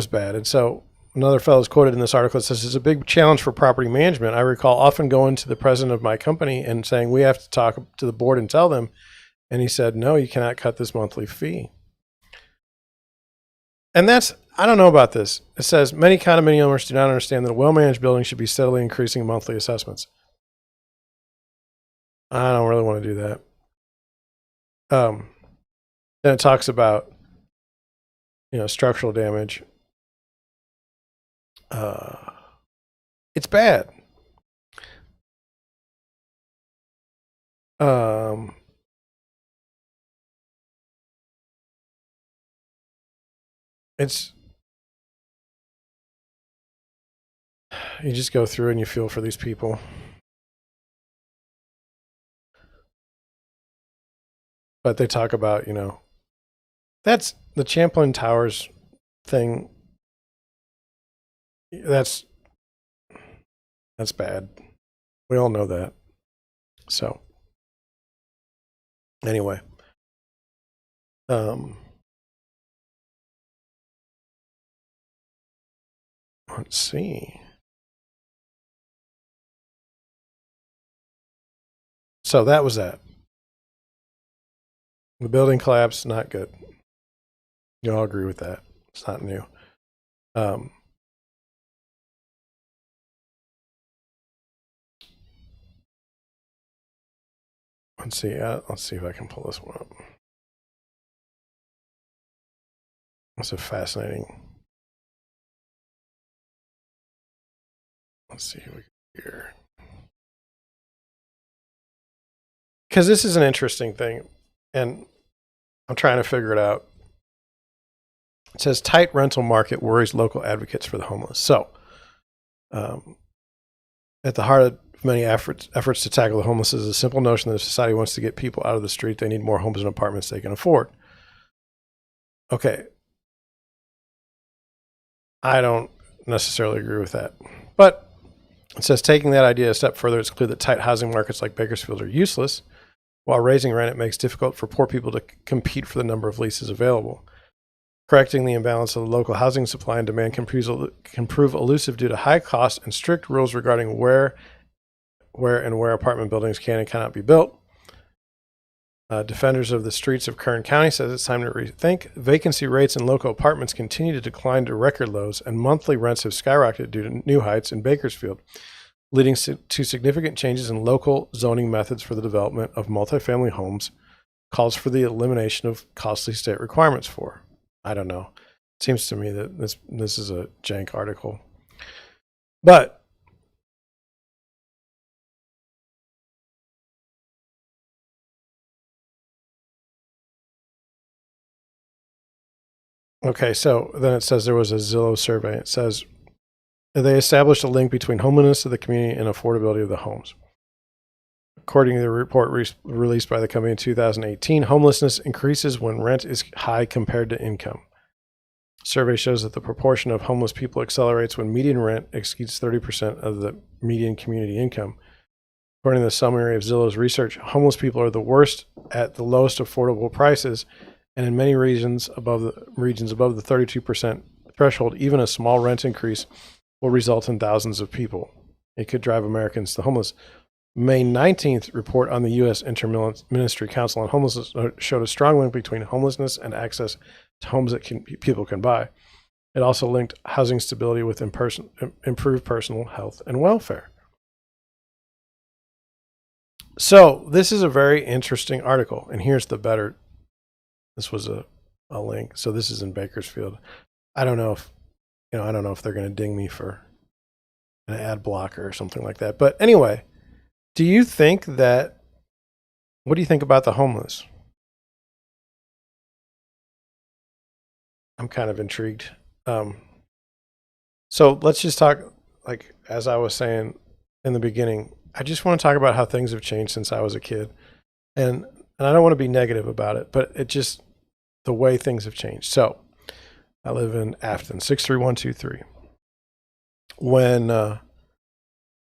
bad. And so another fellow is quoted in this article. It says, it's a big challenge for property management. I recall often going to the president of my company and saying, we have to talk to the board and tell them. And he said, no, you cannot cut this monthly fee. And I don't know about this. It says, many condominium owners do not understand that a well-managed building should be steadily increasing monthly assessments. I don't really want to do that. Then it talks about, you know, structural damage. It's bad. You just go through and you feel for these people. But they talk about, you know, that's the Champlain Towers thing. That's bad. We all know that. So anyway, let's see. So that was that. The building collapse, not good. You all agree with that. It's not new. Let's see. Let's see if I can pull this one up. That's a fascinating. Let's see here. Because this is an interesting thing, and I'm trying to figure it out. It says tight rental market worries local advocates for the homeless. So, at the heart of many efforts to tackle the homeless is a simple notion that if society wants to get people out of the street, they need more homes and apartments they can afford. Okay. I don't necessarily agree with that. But it says taking that idea a step further, it's clear that tight housing markets like Bakersfield are useless. While raising rent, it makes it difficult for poor people to compete for the number of leases available. Correcting the imbalance of the local housing supply and demand can prove elusive due to high costs and strict rules regarding where apartment buildings can and cannot be built. Defenders of the streets of Kern County says it's time to rethink. Vacancy rates in local apartments continue to decline to record lows, and monthly rents have skyrocketed due to new heights in Bakersfield, leading to significant changes in local zoning methods for the development of multifamily homes. Calls for the elimination of costly state requirements for. I don't know. It seems to me that this is a jank article. But Okay, so then it says there was a Zillow survey. It says they established a link between homelessness of the community and affordability of the homes. According to the report released by the company in 2018, homelessness increases when rent is high compared to income. Survey shows that the proportion of homeless people accelerates when median rent exceeds 30% of the median community income. According to the summary of Zillow's research, homeless people are the worst at the lowest affordable prices, and in many regions above the 32% threshold, even a small rent increase will result in thousands of people. It could drive Americans to homeless. May 19th report on the U.S. Inter-Ministry Council on Homelessness showed a strong link between homelessness and access to homes that people can buy. It also linked housing stability with improved personal health and welfare. So this is a very interesting article, and here's the better. This was a link. So this is in Bakersfield. I don't know if they're going to ding me for an ad blocker or something like that. But anyway, what do you think about the homeless? I'm kind of intrigued. So let's just talk, like, as I was saying in the beginning, I just want to talk about how things have changed since I was a kid. And I don't want to be negative about it, but the way things have changed. So I live in Afton, 63123. When I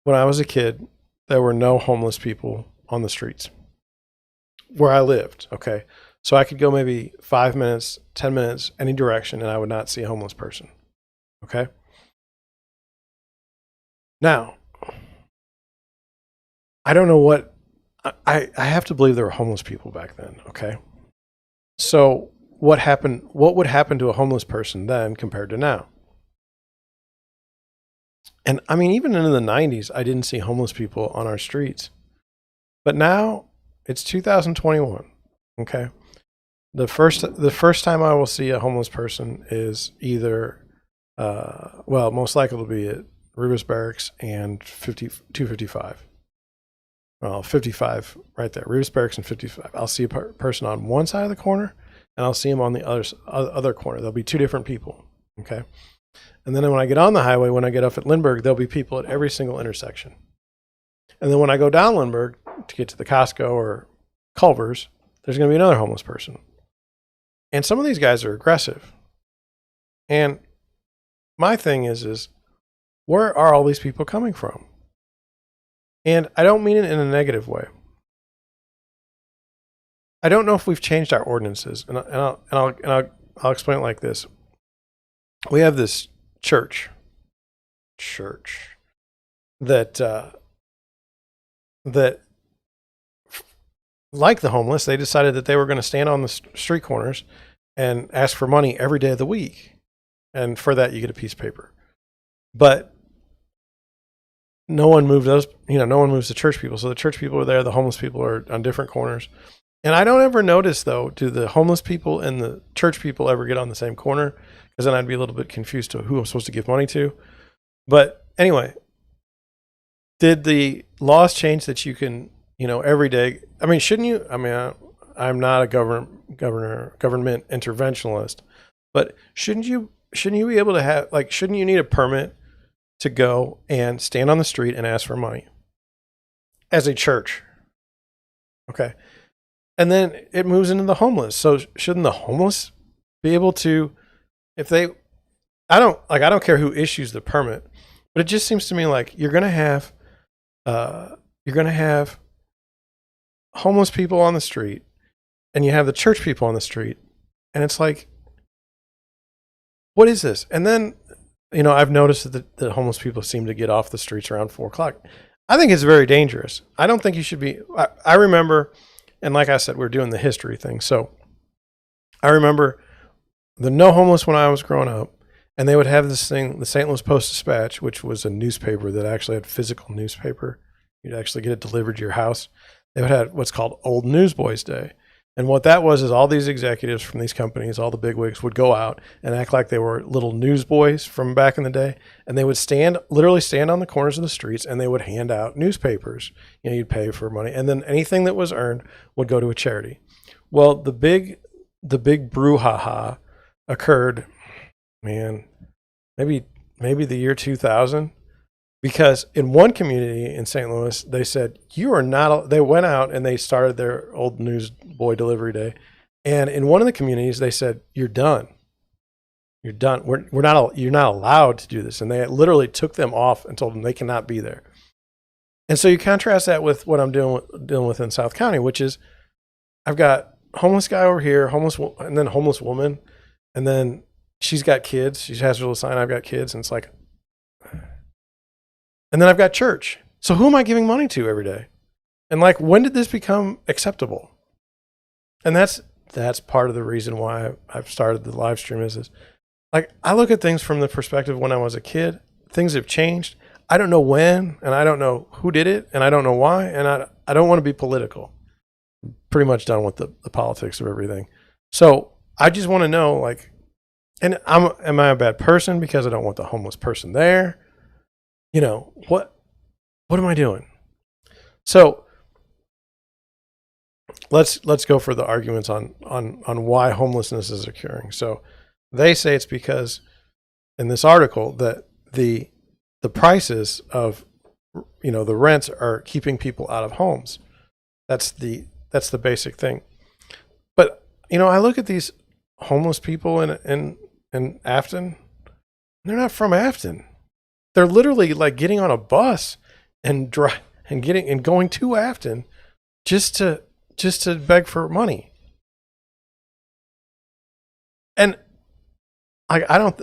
was a kid, there were no homeless people on the streets where I lived. Okay. So I could go maybe 5 minutes, 10 minutes, any direction, and I would not see a homeless person. Okay. Now, I don't know what, I have to believe there were homeless people back then. Okay. So what would happen to a homeless person then compared to now? And I mean, even in the 90s, I didn't see homeless people on our streets. But now it's 2021. Okay. The first time I will see a homeless person is either, most likely to be at Rivers Barracks and 255. Well, 55 right there, Rivers Barracks and 55. I'll see a person on one side of the corner, and I'll see him on the other corner. There'll be two different people. Okay. And then when I get on the highway, when I get up at Lindbergh, there'll be people at every single intersection. And then when I go down Lindbergh to get to the Costco or Culver's, there's going to be another homeless person. And some of these guys are aggressive. And my thing is where are all these people coming from? And I don't mean it in a negative way. I don't know if we've changed our ordinances, and I'll explain it like this. We have this church that like the homeless, they decided that they were going to stand on the street corners and ask for money every day of the week, and for that you get a piece of paper. But no one moved those. No one moves the church people. So the church people are there. The homeless people are on different corners. And I don't ever notice, though, do the homeless people and the church people ever get on the same corner? Because then I'd be a little bit confused to who I'm supposed to give money to. But anyway, did the laws change that you can, every day? I mean, shouldn't you? I mean, I'm not a government interventionist, but shouldn't you be able to have, shouldn't you need a permit to go and stand on the street and ask for money as a church? Okay. And then it moves into the homeless. So shouldn't the homeless be able to, I don't care who issues the permit, but it just seems to me like you're going to have homeless people on the street, and you have the church people on the street, and it's like, what is this? And then, I've noticed that the homeless people seem to get off the streets around 4:00. I think it's very dangerous. I don't think you should be. I remember, and like I said, we're doing the history thing. So I remember the no homeless when I was growing up, and they would have this thing, the St. Louis Post-Dispatch, which was a newspaper that actually had physical newspaper. You'd actually get it delivered to your house. They would have what's called Old Newsboys Day. And what that was is all these executives from these companies, all the bigwigs, would go out and act like they were little newsboys from back in the day. And they would literally stand on the corners of the streets, and they would hand out newspapers. You'd pay for money. And then anything that was earned would go to a charity. Well, the big brouhaha occurred, man, maybe the year 2000, because in one community in St. Louis, they said, you are not, they went out and they started their old news boy delivery day. And in one of the communities, they said, you're done. You're done. You're not allowed to do this. And they literally took them off and told them they cannot be there. And so you contrast that with what I'm dealing with in South County, which is I've got homeless guy over here, and then homeless woman. And then she's got kids. She has her little sign, I've got kids. And it's like, and then I've got church. So who am I giving money to every day? And like, when did this become acceptable? And that's part of the reason why I've started the live stream is this. Like, I look at things from the perspective when I was a kid. Things have changed. I don't know when, and I don't know who did it, and I don't know why, and I don't want to be political. I'm pretty much done with the politics of everything. So I just want to know, like, and am I a bad person because I don't want the homeless person there? You know, what am I doing? So let's go for the arguments on why homelessness is occurring. So they say it's because in this article that the prices of, you know, the rents are keeping people out of homes. That's the basic thing. But, you know, I look at these homeless people in Afton. They're not from Afton. They're literally like getting on a bus and going to Afton just to beg for money. And I don't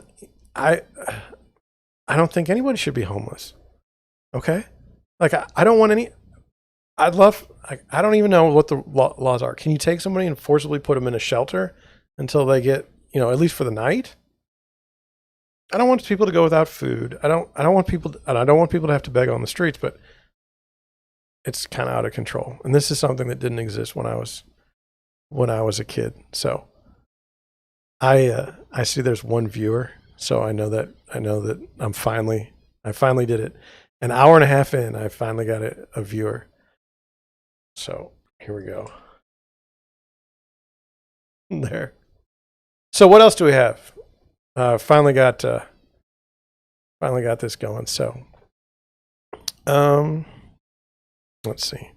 think anybody should be homeless. Okay? Like, I don't want any, I don't even know what the laws are. Can you take somebody and forcibly put them in a shelter until they get, you know, at least for the night? I don't want people to go without food. I don't want people to have to beg on the streets, but it's kind of out of control. And this is something that didn't exist when I was a kid. So I see there's one viewer. So I know that I finally did it. An hour and a half in, I finally got a viewer. So here we go. There. So what else do we have? Finally got this going. So, let's see.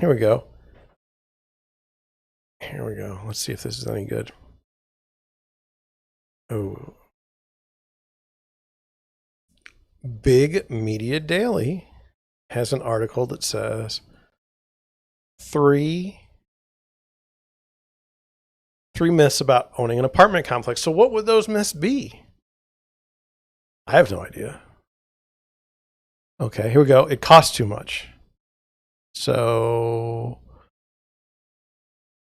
Here we go. Let's see if this is any good. Oh. Big Media Daily has an article that says three myths about owning an apartment complex. So what would those myths be? I have no idea. Okay, here we go. It costs too much. So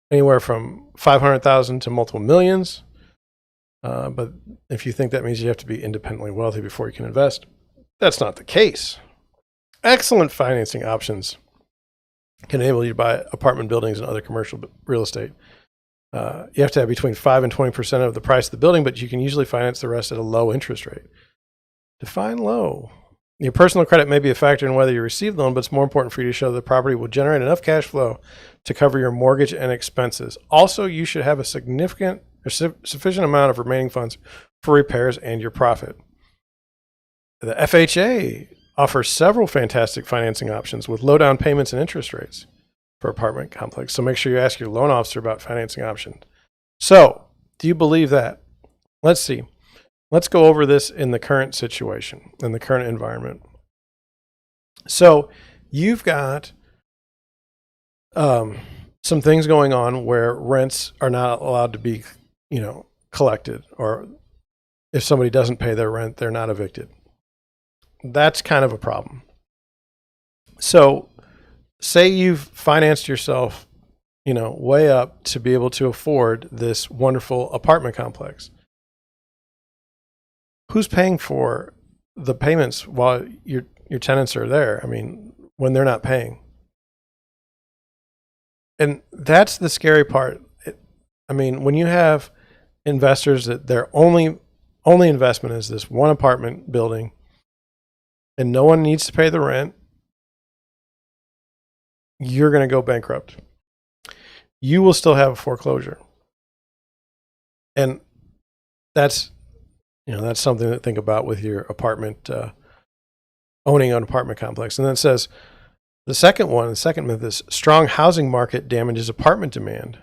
anywhere from 500,000 to multiple millions. But if you think that means you have to be independently wealthy before you can invest, that's not the case. Excellent financing options can enable you to buy apartment buildings and other commercial real estate. You have to have between 5 and 20% of the price of the building, but you can usually finance the rest at a low interest rate. Define low. Your personal credit may be a factor in whether you receive the loan, but it's more important for you to show the property will generate enough cash flow to cover your mortgage and expenses. Also, you should have a significant or sufficient amount of remaining funds for repairs and your profit. The FHA offers several fantastic financing options with low down payments and interest rates for apartment complex. So make sure you ask your loan officer about financing options. So, do you believe that? Let's see. Let's go over this in the current situation, in the current environment. So, you've got some things going on where rents are not allowed to be, collected, or if somebody doesn't pay their rent, they're not evicted. That's kind of a problem. So, say you've financed yourself, way up to be able to afford this wonderful apartment complex. Who's paying for the payments while your tenants are there? I mean, when they're not paying. And that's the scary part. When you have investors that their only investment is this one apartment building and no one needs to pay the rent, you're going to go bankrupt. you will still have a foreclosure. And that's, that's something to think about with your apartment, owning an apartment complex. And then it says, the second myth is strong housing market damages apartment demand.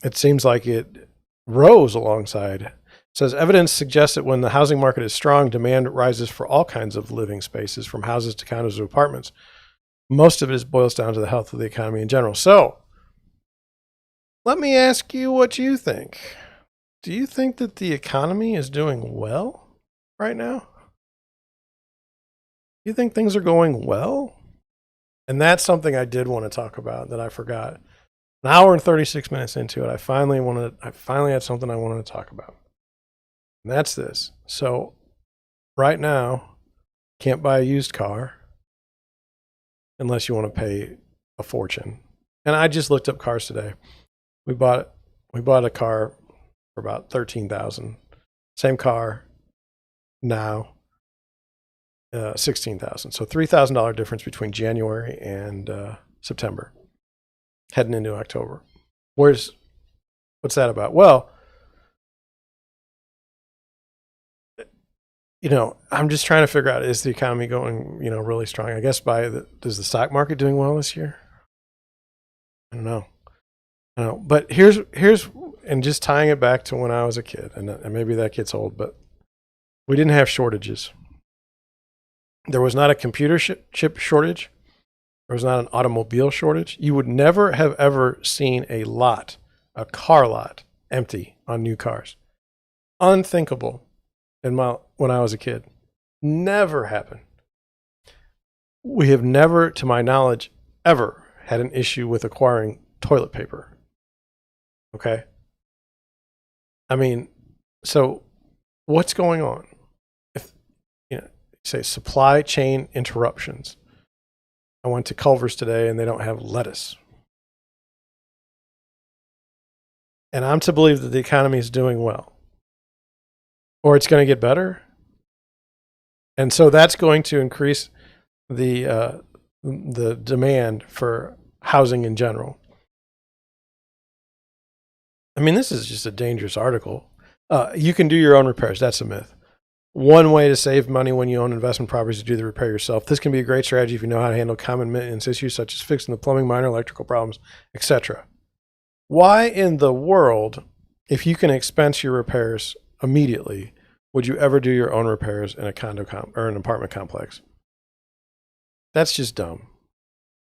It seems like it rose alongside. It says evidence suggests that when the housing market is strong, demand rises for all kinds of living spaces, from houses to condos to apartments. Most of it boils down to the health of the economy in general. So let me ask you what you think. Do you think that the economy is doing well right now? Do you think things are going well? And that's something I did want to talk about that I forgot. An hour and 36 minutes into it, I finally had something I wanted to talk about. And that's this. So right now, can't buy a used car unless you want to pay a fortune. And I just looked up cars today. We bought a car for about $13,000. Same car now, $16,000. So $3,000 difference between January and September, heading into October. What's that about? Well, I'm just trying to figure out, is the economy going, really strong? I guess is the stock market doing well this year? I don't know. But here's, and just tying it back to when I was a kid, and maybe that gets old, but we didn't have shortages. There was not a computer chip shortage. There was not an automobile shortage. You would never have ever seen a car lot empty on new cars. Unthinkable when I was a kid. Never happened. We have never, to my knowledge, ever had an issue with acquiring toilet paper. Okay? I mean, so what's going on? If, say supply chain interruptions. I went to Culver's today and they don't have lettuce. And I'm to believe that the economy is doing well, or it's going to get better. And so that's going to increase the demand for housing in general. I mean, this is just a dangerous article. You can do your own repairs. That's a myth. One way to save money when you own investment properties is to do the repair yourself. This can be a great strategy if you know how to handle common maintenance issues such as fixing the plumbing, minor electrical problems, etc. Why in the world, if you can expense your repairs immediately, would you ever do your own repairs in a condo or an apartment complex? That's just dumb.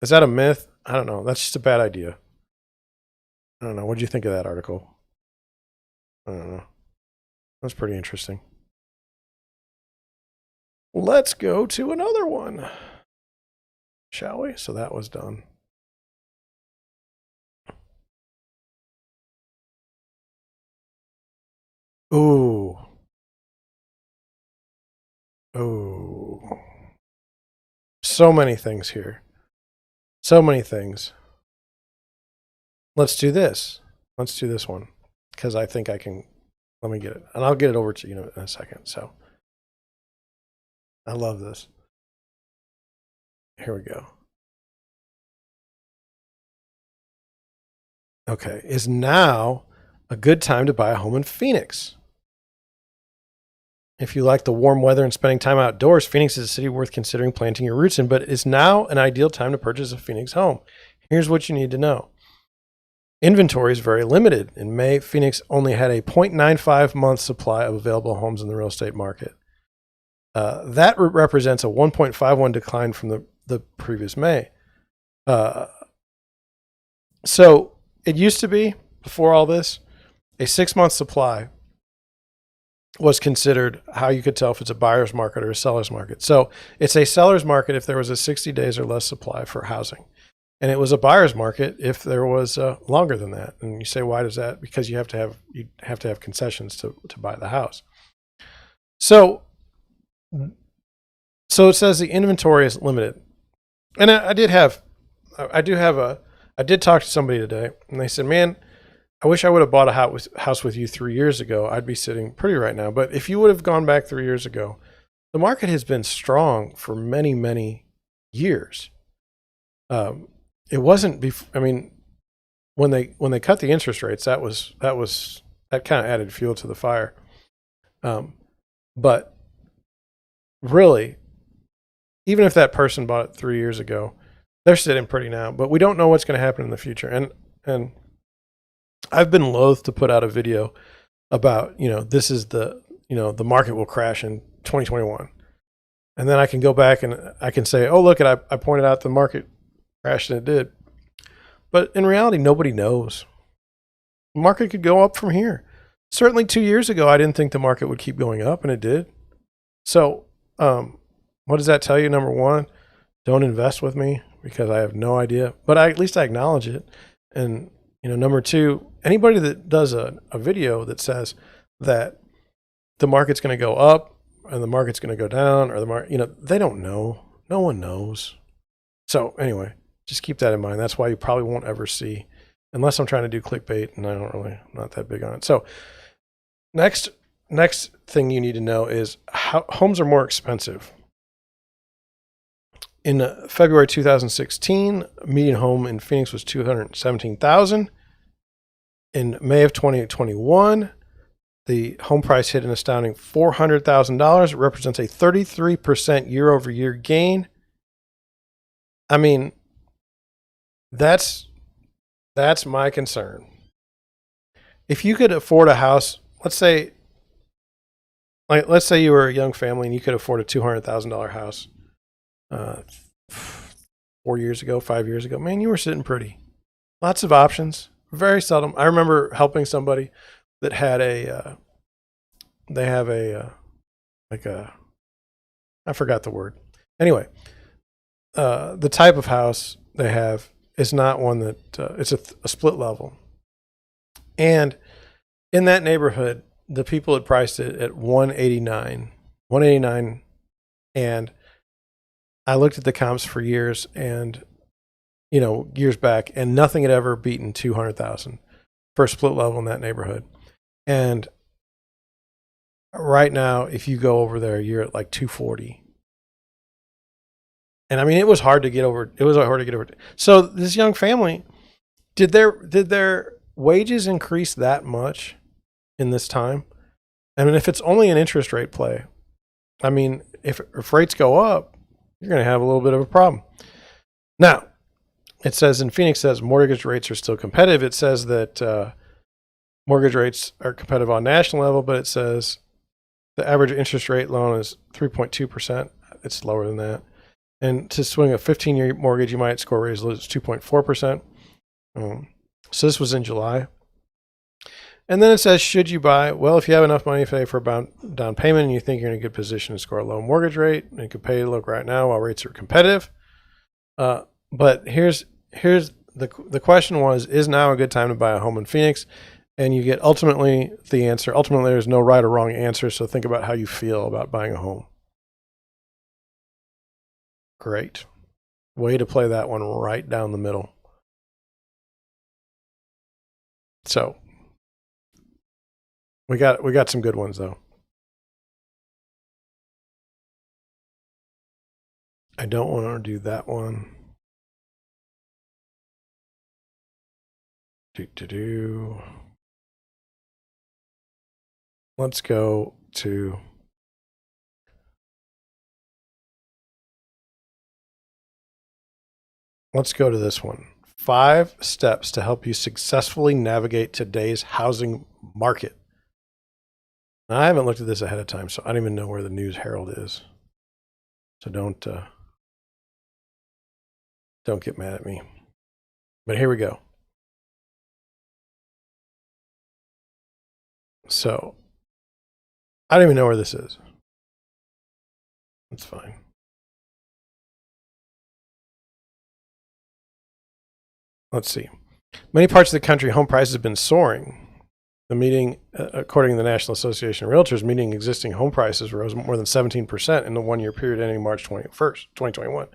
Is that a myth? I don't know. That's just a bad idea. I don't know. What did you think of that article? I don't know. That's pretty interesting. Let's go to another one, shall we? So that was done. Ooh. So many things here. So many things. Let's do this. Let's do this one, because I think I can. Let me get it. And I'll get it over to you in a second. So I love this. Here we go. Okay. Is now a good time to buy a home in Phoenix? If you like the warm weather and spending time outdoors, Phoenix is a city worth considering planting your roots in, but it's now an ideal time to purchase a Phoenix home. Here's what you need to know. Inventory is very limited. In May, Phoenix only had a 0.95 month supply of available homes in the real estate market. That represents a 1.51 decline from the previous May. So it used to be, before all this, a 6-month supply was considered how you could tell if it's a buyer's market or a seller's market. So it's a seller's market if there was a 60 days or less supply for housing. And it was a buyer's market if there was longer than that. And you say, why does that? Because you have to have concessions to buy the house. So it says the inventory is limited. And I did talk to somebody today, and they said, man, I wish I would have bought a house with you 3 years ago. I'd be sitting pretty right now. But if you would have gone back 3 years ago, the market has been strong for many, many years. It wasn't. I mean, when they cut the interest rates, that kind of added fuel to the fire. But really, even if that person bought it 3 years ago, they're sitting pretty now. But we don't know what's going to happen in the future. And I've been loath to put out a video about, this is the market will crash in 2021. And then I can go back and I can say, oh, look, I pointed out the market crashed and it did. But in reality, nobody knows. The market could go up from here. Certainly 2 years ago, I didn't think the market would keep going up, and it did. So what does that tell you? Number one, don't invest with me because I have no idea. But at least I acknowledge it. And number two, anybody that does a video that says that the market's going to go up and the market's going to go down, or the market, they don't know. No one knows. So anyway, just keep that in mind. That's why you probably won't ever see, unless I'm trying to do clickbait, and I'm not that big on it. So next thing you need to know is how homes are more expensive. In February 2016, median home in Phoenix was $217,000. In May of 2021, the home price hit an astounding $400,000. It represents a 33% year-over-year gain. I mean, that's my concern. If you could afford a house, let's say you were a young family and you could afford a $200,000 house 4 years ago, 5 years ago, man, you were sitting pretty. Lots of options. Very seldom. I remember helping somebody that had I forgot the word. Anyway, the type of house they have is not one that, it's a split level. And in that neighborhood, the people had priced it at $189. And I looked at the comps for years and, years back, and nothing had ever beaten $200,000 for a split level in that neighborhood. And right now, if you go over there, you're at like $240. And I mean, it was hard to get over. So this young family, did their wages increase that much in this time? I mean, if it's only an interest rate play, I mean, if rates go up, you're going to have a little bit of a problem. Now, it says in Phoenix, says mortgage rates are still competitive. It says that mortgage rates are competitive on national level, but it says the average interest rate loan is 3.2%. It's lower than that. And to swing a 15-year mortgage, you might score rate as low as 2.4%. So this was in July. And then it says, should you buy? Well, if you have enough money to pay for a down payment and you think you're in a good position to score a low mortgage rate, and you could pay to look right now while rates are competitive. But here's the question was, is now a good time to buy a home in Phoenix? And you get ultimately the answer. Ultimately, there's no right or wrong answer. So think about how you feel about buying a home. Great. Way to play that one right down the middle. So we got some good ones though. I don't want to do that one. Let's go to this one. 5 steps to help you successfully navigate today's housing market. Now, I haven't looked at this ahead of time, so I don't even know where the News Herald is. So don't get mad at me. But here we go. So I don't even know where this is. That's fine. Let's see. Many parts of the country, home prices have been soaring. The meeting, according to the National Association of Realtors, meeting existing home prices rose more than 17% in the 1 year period ending March 21st, 2021.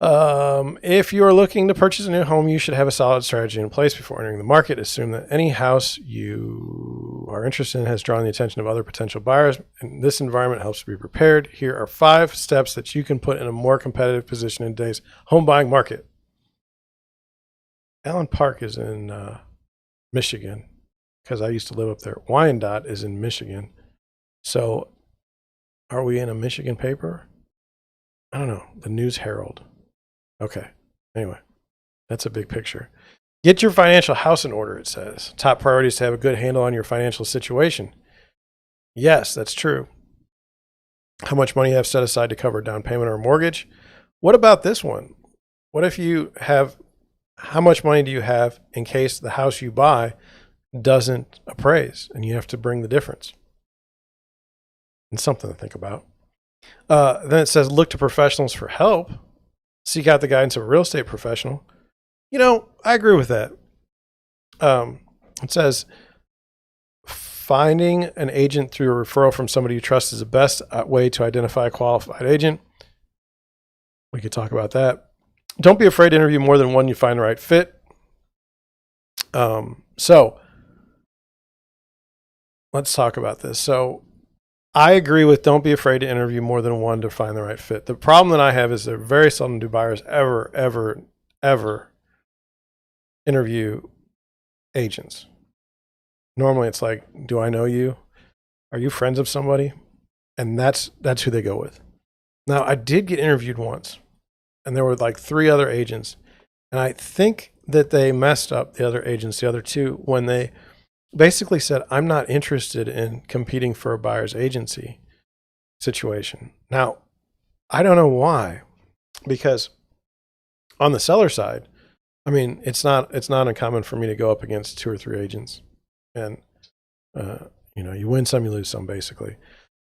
If you are looking to purchase a new home, you should have a solid strategy in place before entering the market. Assume that any house you are interested in has drawn the attention of other potential buyers, and this environment helps to be prepared. Here are 5 steps that you can put in a more competitive position in today's home buying market. Allen Park is in Michigan, because I used to live up there. Wyandotte is in Michigan. So are we in a Michigan paper? I don't know. The News Herald. Okay. Anyway, that's a big picture. Get your financial house in order, it says. Top priority is to have a good handle on your financial situation. Yes, that's true. How much money you have set aside to cover a down payment or a mortgage? What about this one? What if you have, how much money do you have in case the house you buy doesn't appraise and you have to bring the difference? And something to think about. Then it says, look to professionals for help. Seek out the guidance of a real estate professional. You know, I agree with that. It says, finding an agent through a referral from somebody you trust is the best way to identify a qualified agent. We could talk about that. Don't be afraid to interview more than one you find the right fit. So let's talk about this. So I agree with don't be afraid to interview more than one to find the right fit. The problem that I have is that very seldom do buyers ever interview agents. Normally it's like, do I know you? Are you friends of somebody? And that's who they go with. Now, I did get interviewed once, and there were like 3 other agents. And I think that they messed up the other agents, the other 2, when they basically said, I'm not interested in competing for a buyer's agency situation. Now, I don't know why, because on the seller side, I mean, it's not uncommon for me to go up against 2 or 3 agents, and you win some, you lose some, basically.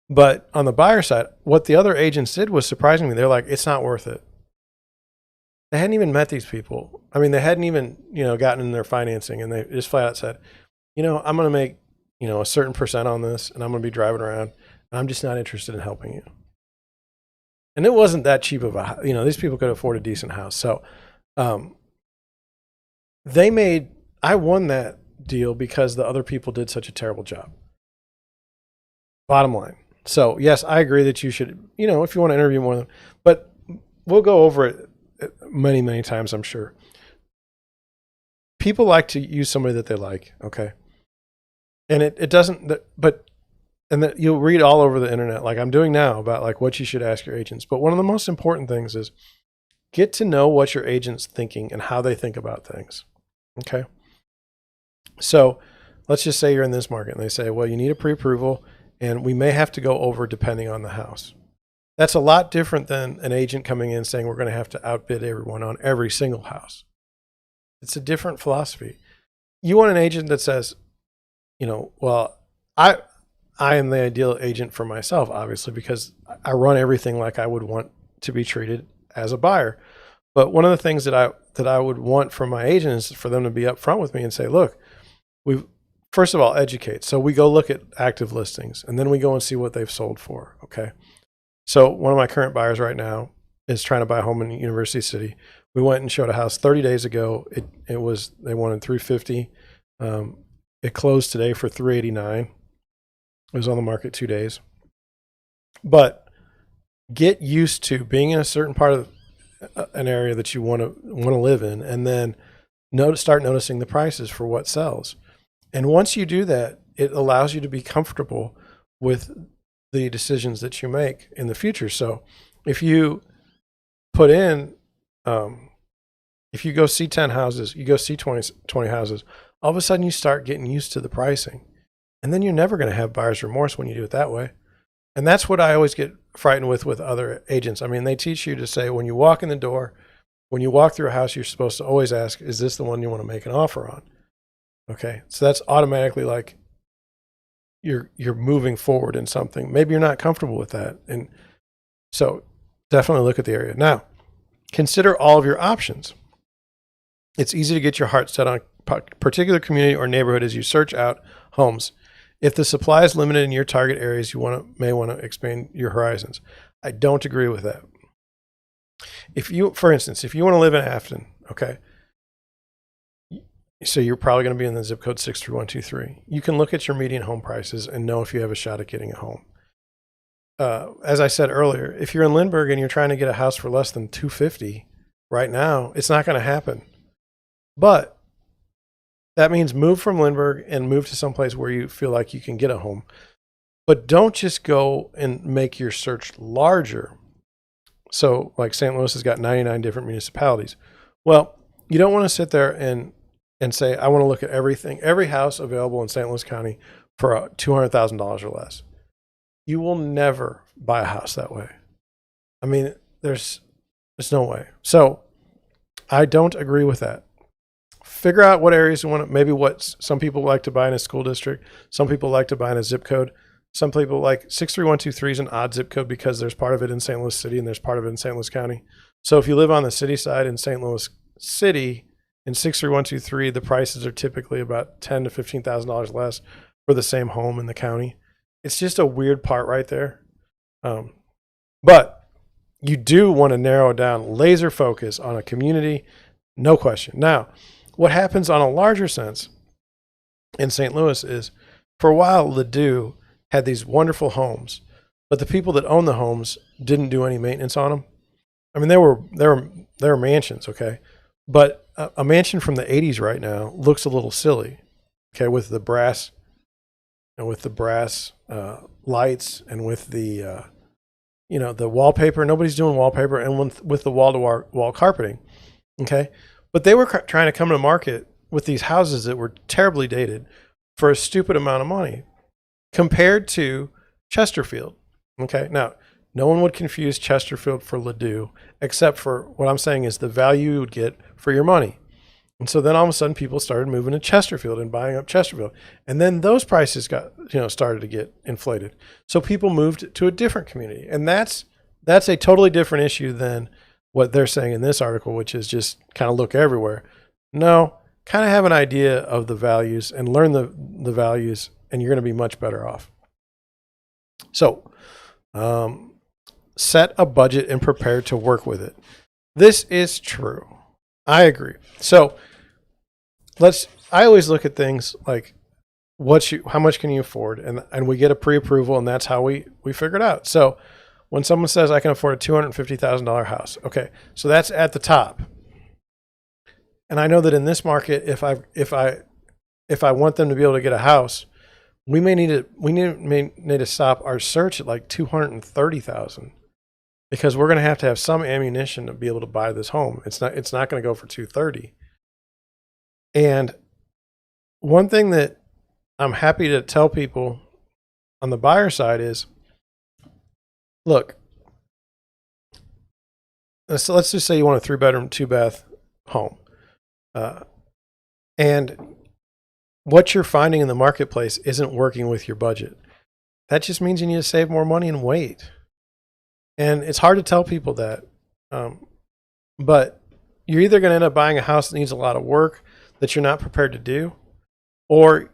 But on the buyer side, what the other agents did was surprising me. They're like, it's not worth it. They hadn't even met these people. I mean, they hadn't even gotten in their financing, and they just flat out said, I'm going to make, a certain percent on this, and I'm going to be driving around, and I'm just not interested in helping you. And it wasn't that cheap of a, these people could afford a decent house. So, I won that deal because the other people did such a terrible job. Bottom line. So yes, I agree that you should, if you want to interview more than, but we'll go over it many, many times, I'm sure. People like to use somebody that they like. Okay. And it doesn't, and that you'll read all over the internet, like I'm doing now, about like what you should ask your agents. But one of the most important things is get to know what your agent's thinking and how they think about things. Okay. So let's just say you're in this market and they say, well, you need a pre-approval and we may have to go over depending on the house. That's a lot different than an agent coming in saying we're going to have to outbid everyone on every single house. It's a different philosophy. You want an agent that says, well, I am the ideal agent for myself, obviously, because I run everything like I would want to be treated as a buyer. But one of the things that I would want from my agent is for them to be upfront with me and say, look, we first of all educate. So we go look at active listings, and then we go and see what they've sold for. Okay. So one of my current buyers right now is trying to buy a home in University City. We went and showed a house 30 days ago. They wanted $350. It closed today for $389. It was on the market 2 days. But get used to being in a certain part of an area that you want to live in, and then start noticing the prices for what sells. And once you do that, it allows you to be comfortable with the decisions that you make in the future. So if you put in, if you go see 10 houses, you go see 20 houses, all of a sudden you start getting used to the pricing. And then you're never going to have buyer's remorse when you do it that way. And that's what I always get frightened with other agents. I mean, they teach you to say, when you walk in the door, when you walk through a house, you're supposed to always ask, is this the one you want to make an offer on? Okay. So that's automatically like you're moving forward in something. Maybe you're not comfortable with that. And so definitely look at the area. Now, consider all of your options. It's easy to get your heart set on a particular community or neighborhood as you search out homes. If the supply is limited in your target areas, you may want to expand your horizons. I don't agree with that. If you, for instance, if you want to live in Afton, okay, so you're probably going to be in the zip code 63123. You can look at your median home prices and know if you have a shot at getting a home. As I said earlier, if you're in Lindbergh and you're trying to get a house for less than 250 right now, it's not going to happen. But that means move from Lindbergh and move to someplace where you feel like you can get a home. But don't just go and make your search larger. So like St. Louis has got 99 different municipalities. Well, you don't want to sit there and say, I want to look at everything, every house available in St. Louis County for $200,000 or less. You will never buy a house that way. I mean, there's no way. So I don't agree with that. Figure out what areas you want to, maybe what some people like to buy in a school district. Some people like to buy in a zip code. Some people like 63123 is an odd zip code because there's part of it in St. Louis City and there's part of it in St. Louis County. So if you live on the city side in St. Louis City in 63123, the prices are typically about $10,000 to $15,000 less for the same home in the county. It's just a weird part right there. But you do want to narrow down, laser focus on a community, no question. Now, what happens on a larger sense in St. Louis is, for a while, Ladue had these wonderful homes, but the people that owned the homes didn't do any maintenance on them. I mean, they were mansions, okay, but a mansion from the 80s right now looks a little silly, okay, with the brass lights and with the the wallpaper. Nobody's doing wallpaper, and with the wall carpeting, okay. But they were trying to come to market with these houses that were terribly dated for a stupid amount of money compared to Chesterfield. Okay. Now, no one would confuse Chesterfield for Ladue, except for what I'm saying is the value you would get for your money. And so then all of a sudden people started moving to Chesterfield and buying up Chesterfield. And then those prices got, started to get inflated. So people moved to a different community. And that's a totally different issue than what they're saying in this article, which is just kind of look everywhere. No, kind of have an idea of the values and learn the values, and you're going to be much better off. So set a budget and prepare to work with it. This is true. I agree. So I always look at things like how much can you afford? And we get a pre-approval, and that's how we figure it out. So when someone says I can afford a $250,000 house, okay, so that's at the top. And I know that in this market, if I want them to be able to get a house, we may need to stop our search at like $230,000, because we're going to have some ammunition to be able to buy this home. It's not going to go for $230,000. And one thing that I'm happy to tell people on the buyer side is, look, so let's just say you want a 3-bedroom, 2-bath home. And what you're finding in the marketplace isn't working with your budget. That just means you need to save more money and wait. And it's hard to tell people that. But you're either going to end up buying a house that needs a lot of work that you're not prepared to do, or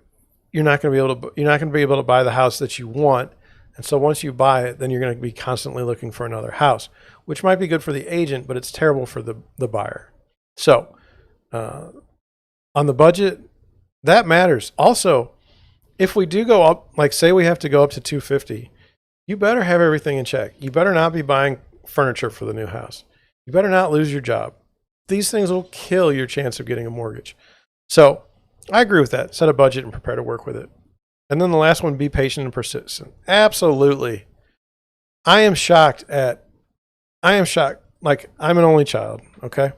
you're not going to be able to buy the house that you want. And so once you buy it, then you're going to be constantly looking for another house, which might be good for the agent, but it's terrible for the buyer. So on the budget, that matters. Also, if we do go up, like say we have to go up to $250,000, you better have everything in check. You better not be buying furniture for the new house. You better not lose your job. These things will kill your chance of getting a mortgage. So I agree with that. Set a budget and prepare to work with it. And then the last one, be patient and persistent. Absolutely. I am shocked. Like, I'm an only child, okay?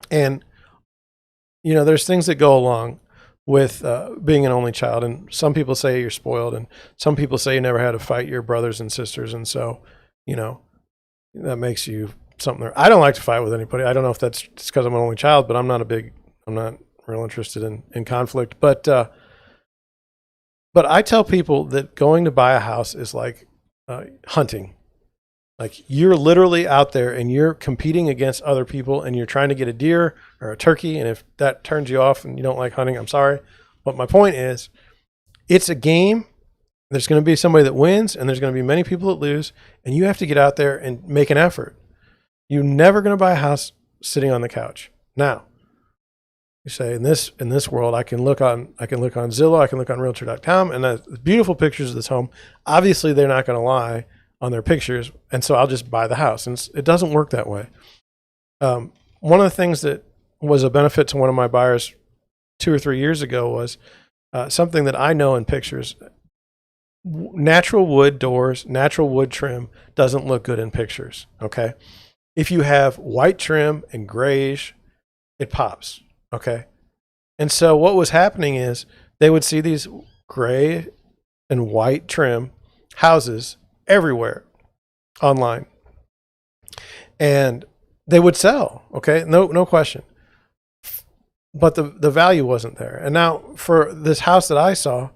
And, there's things that go along with being an only child. And some people say you're spoiled, and some people say you never had to fight your brothers and sisters. And so, that makes you something. I don't like to fight with anybody. I don't know if that's just because I'm an only child, but I'm not real interested in conflict. But I tell people that going to buy a house is like hunting. Like, you're literally out there and you're competing against other people, and you're trying to get a deer or a turkey. And if that turns you off and you don't like hunting, I'm sorry. But my point is, it's a game. There's going to be somebody that wins, and there's going to be many people that lose, and you have to get out there and make an effort. You're never going to buy a house sitting on the couch. Now, you say in this world, I can look on Zillow, I can look on Realtor.com, and beautiful pictures of this home. Obviously, they're not going to lie on their pictures, and so I'll just buy the house. And it doesn't work that way. One of the things that was a benefit to one of my buyers 2 or 3 years ago was something that I know in pictures. Natural wood doors, natural wood trim doesn't look good in pictures. Okay, if you have white trim and grayish, it pops. Okay. And so what was happening is they would see these gray and white trim houses everywhere online. And they would sell. Okay. No question. But the value wasn't there. And now for this house that I saw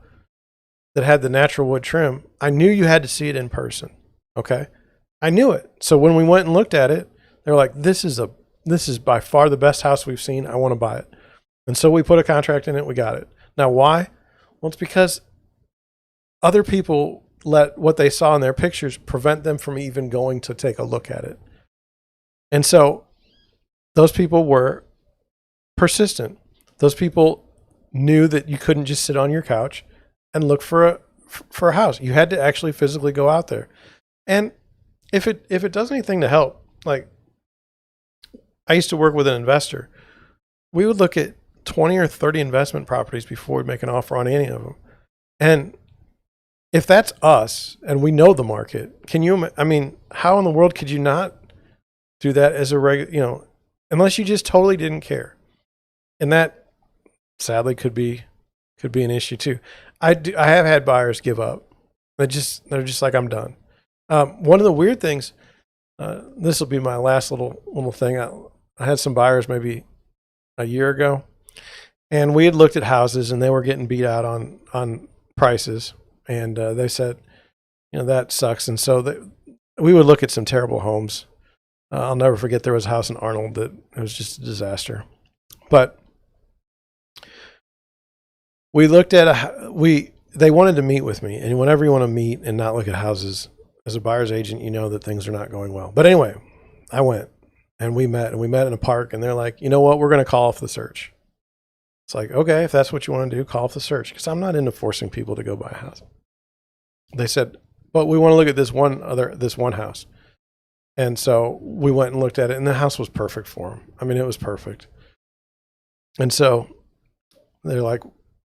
that had the natural wood trim, I knew you had to see it in person. Okay. I knew it. So when we went and looked at it, they were like, this is by far the best house we've seen. I want to buy it. And so we put a contract in it. We got it. Now, why? Well, it's because other people let what they saw in their pictures prevent them from even going to take a look at it. And so those people were persistent. Those people knew that you couldn't just sit on your couch and look for a house. You had to actually physically go out there. And if it does anything to help, like I used to work with an investor, we would look at 20 or 30 investment properties before we make an offer on any of them. And if that's us and we know the market, how in the world could you not do that as a regular, unless you just totally didn't care? And that sadly could be an issue too. I have had buyers give up. They're just like, I'm done. One of the weird things, this will be my last little thing. I had some buyers maybe a year ago, and we had looked at houses and they were getting beat out on prices. And they said, that sucks. And so we would look at some terrible homes. I'll never forget, there was a house in Arnold that it was just a disaster. But we looked at they wanted to meet with me. And whenever you want to meet and not look at houses as a buyer's agent, you know that things are not going well. But anyway, I went and we met in a park, and they're like, you know what? We're going to call off the search. It's like, okay, if that's what you want to do, call off the search, because I'm not into forcing people to go buy a house. They said, but we want to look at this one house. And so we went and looked at it, and the house was perfect for them. I mean, it was perfect. And so they're like,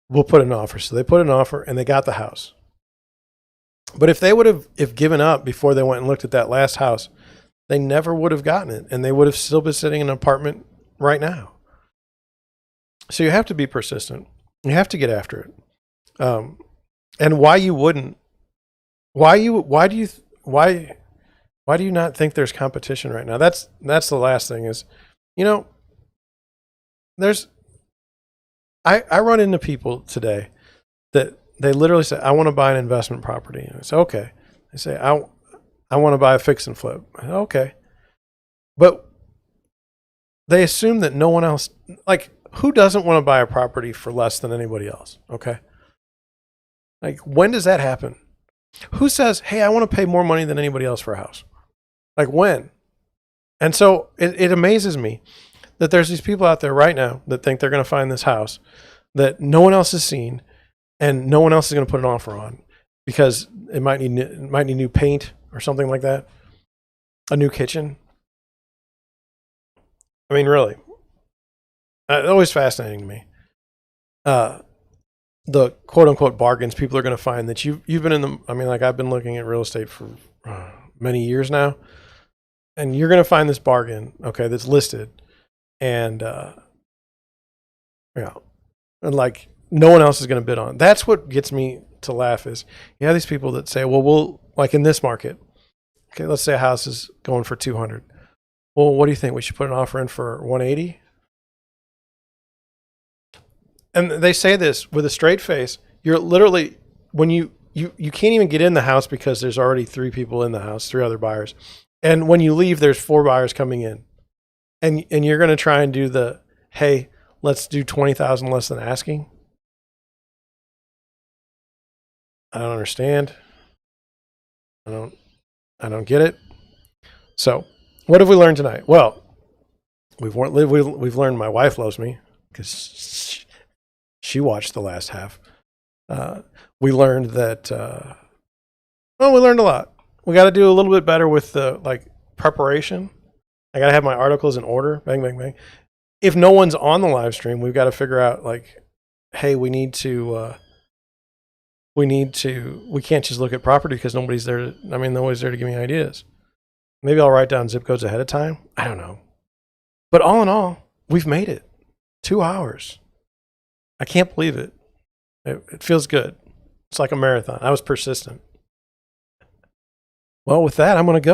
we'll put an offer. So they put an offer and they got the house. But if they would have given up before they went and looked at that last house, they never would have gotten it, and they would have still been sitting in an apartment right now. So you have to be persistent. You have to get after it. And why do you not think there's competition right now? That's the last thing is, I run into people today that they literally say, I want to buy an investment property. And I say, okay. They say, I want to buy a fix and flip. I say, okay. But they assume that no one else, like, who doesn't want to buy a property for less than anybody else? Okay. Like, when does that happen? Who says, hey, I want to pay more money than anybody else for a house? Like, when? And so it amazes me that there's these people out there right now that think they're going to find this house that no one else has seen and no one else is going to put an offer on because it might need new paint or something like that, a new kitchen. I mean, really, it's always fascinating to me. The quote unquote bargains people are going to find that you've been in the, I've been looking at real estate for many years now, and you're going to find this bargain, okay, that's listed, and and like no one else is going to bid on. That's what gets me to laugh is you have these people that say, well, we'll, like in this market, okay, let's say a house is going for 200. Well, what do you think? We should put an offer in for 180? And they say this with a straight face. You're literally, when you can't even get in the house because there's already 3 people in the house, 3 other buyers. And when you leave, there's 4 buyers coming in. And you're going to try and do the, hey, let's do 20,000 less than asking. I don't understand. I don't get it. So What have we learned tonight? Well, we've learned my wife loves me because she watched the last half. We learned that, we learned a lot. We got to do a little bit better with the preparation. I got to have my articles in order. Bang, bang, bang. If no one's on the live stream, we've got to figure out hey, we can't just look at property because nobody's there. Nobody's there to give me ideas. Maybe I'll write down zip codes ahead of time. I don't know. But all in all, we've made it. 2 hours. I can't believe it. It feels good. It's like a marathon. I was persistent. Well, with that, I'm going to go.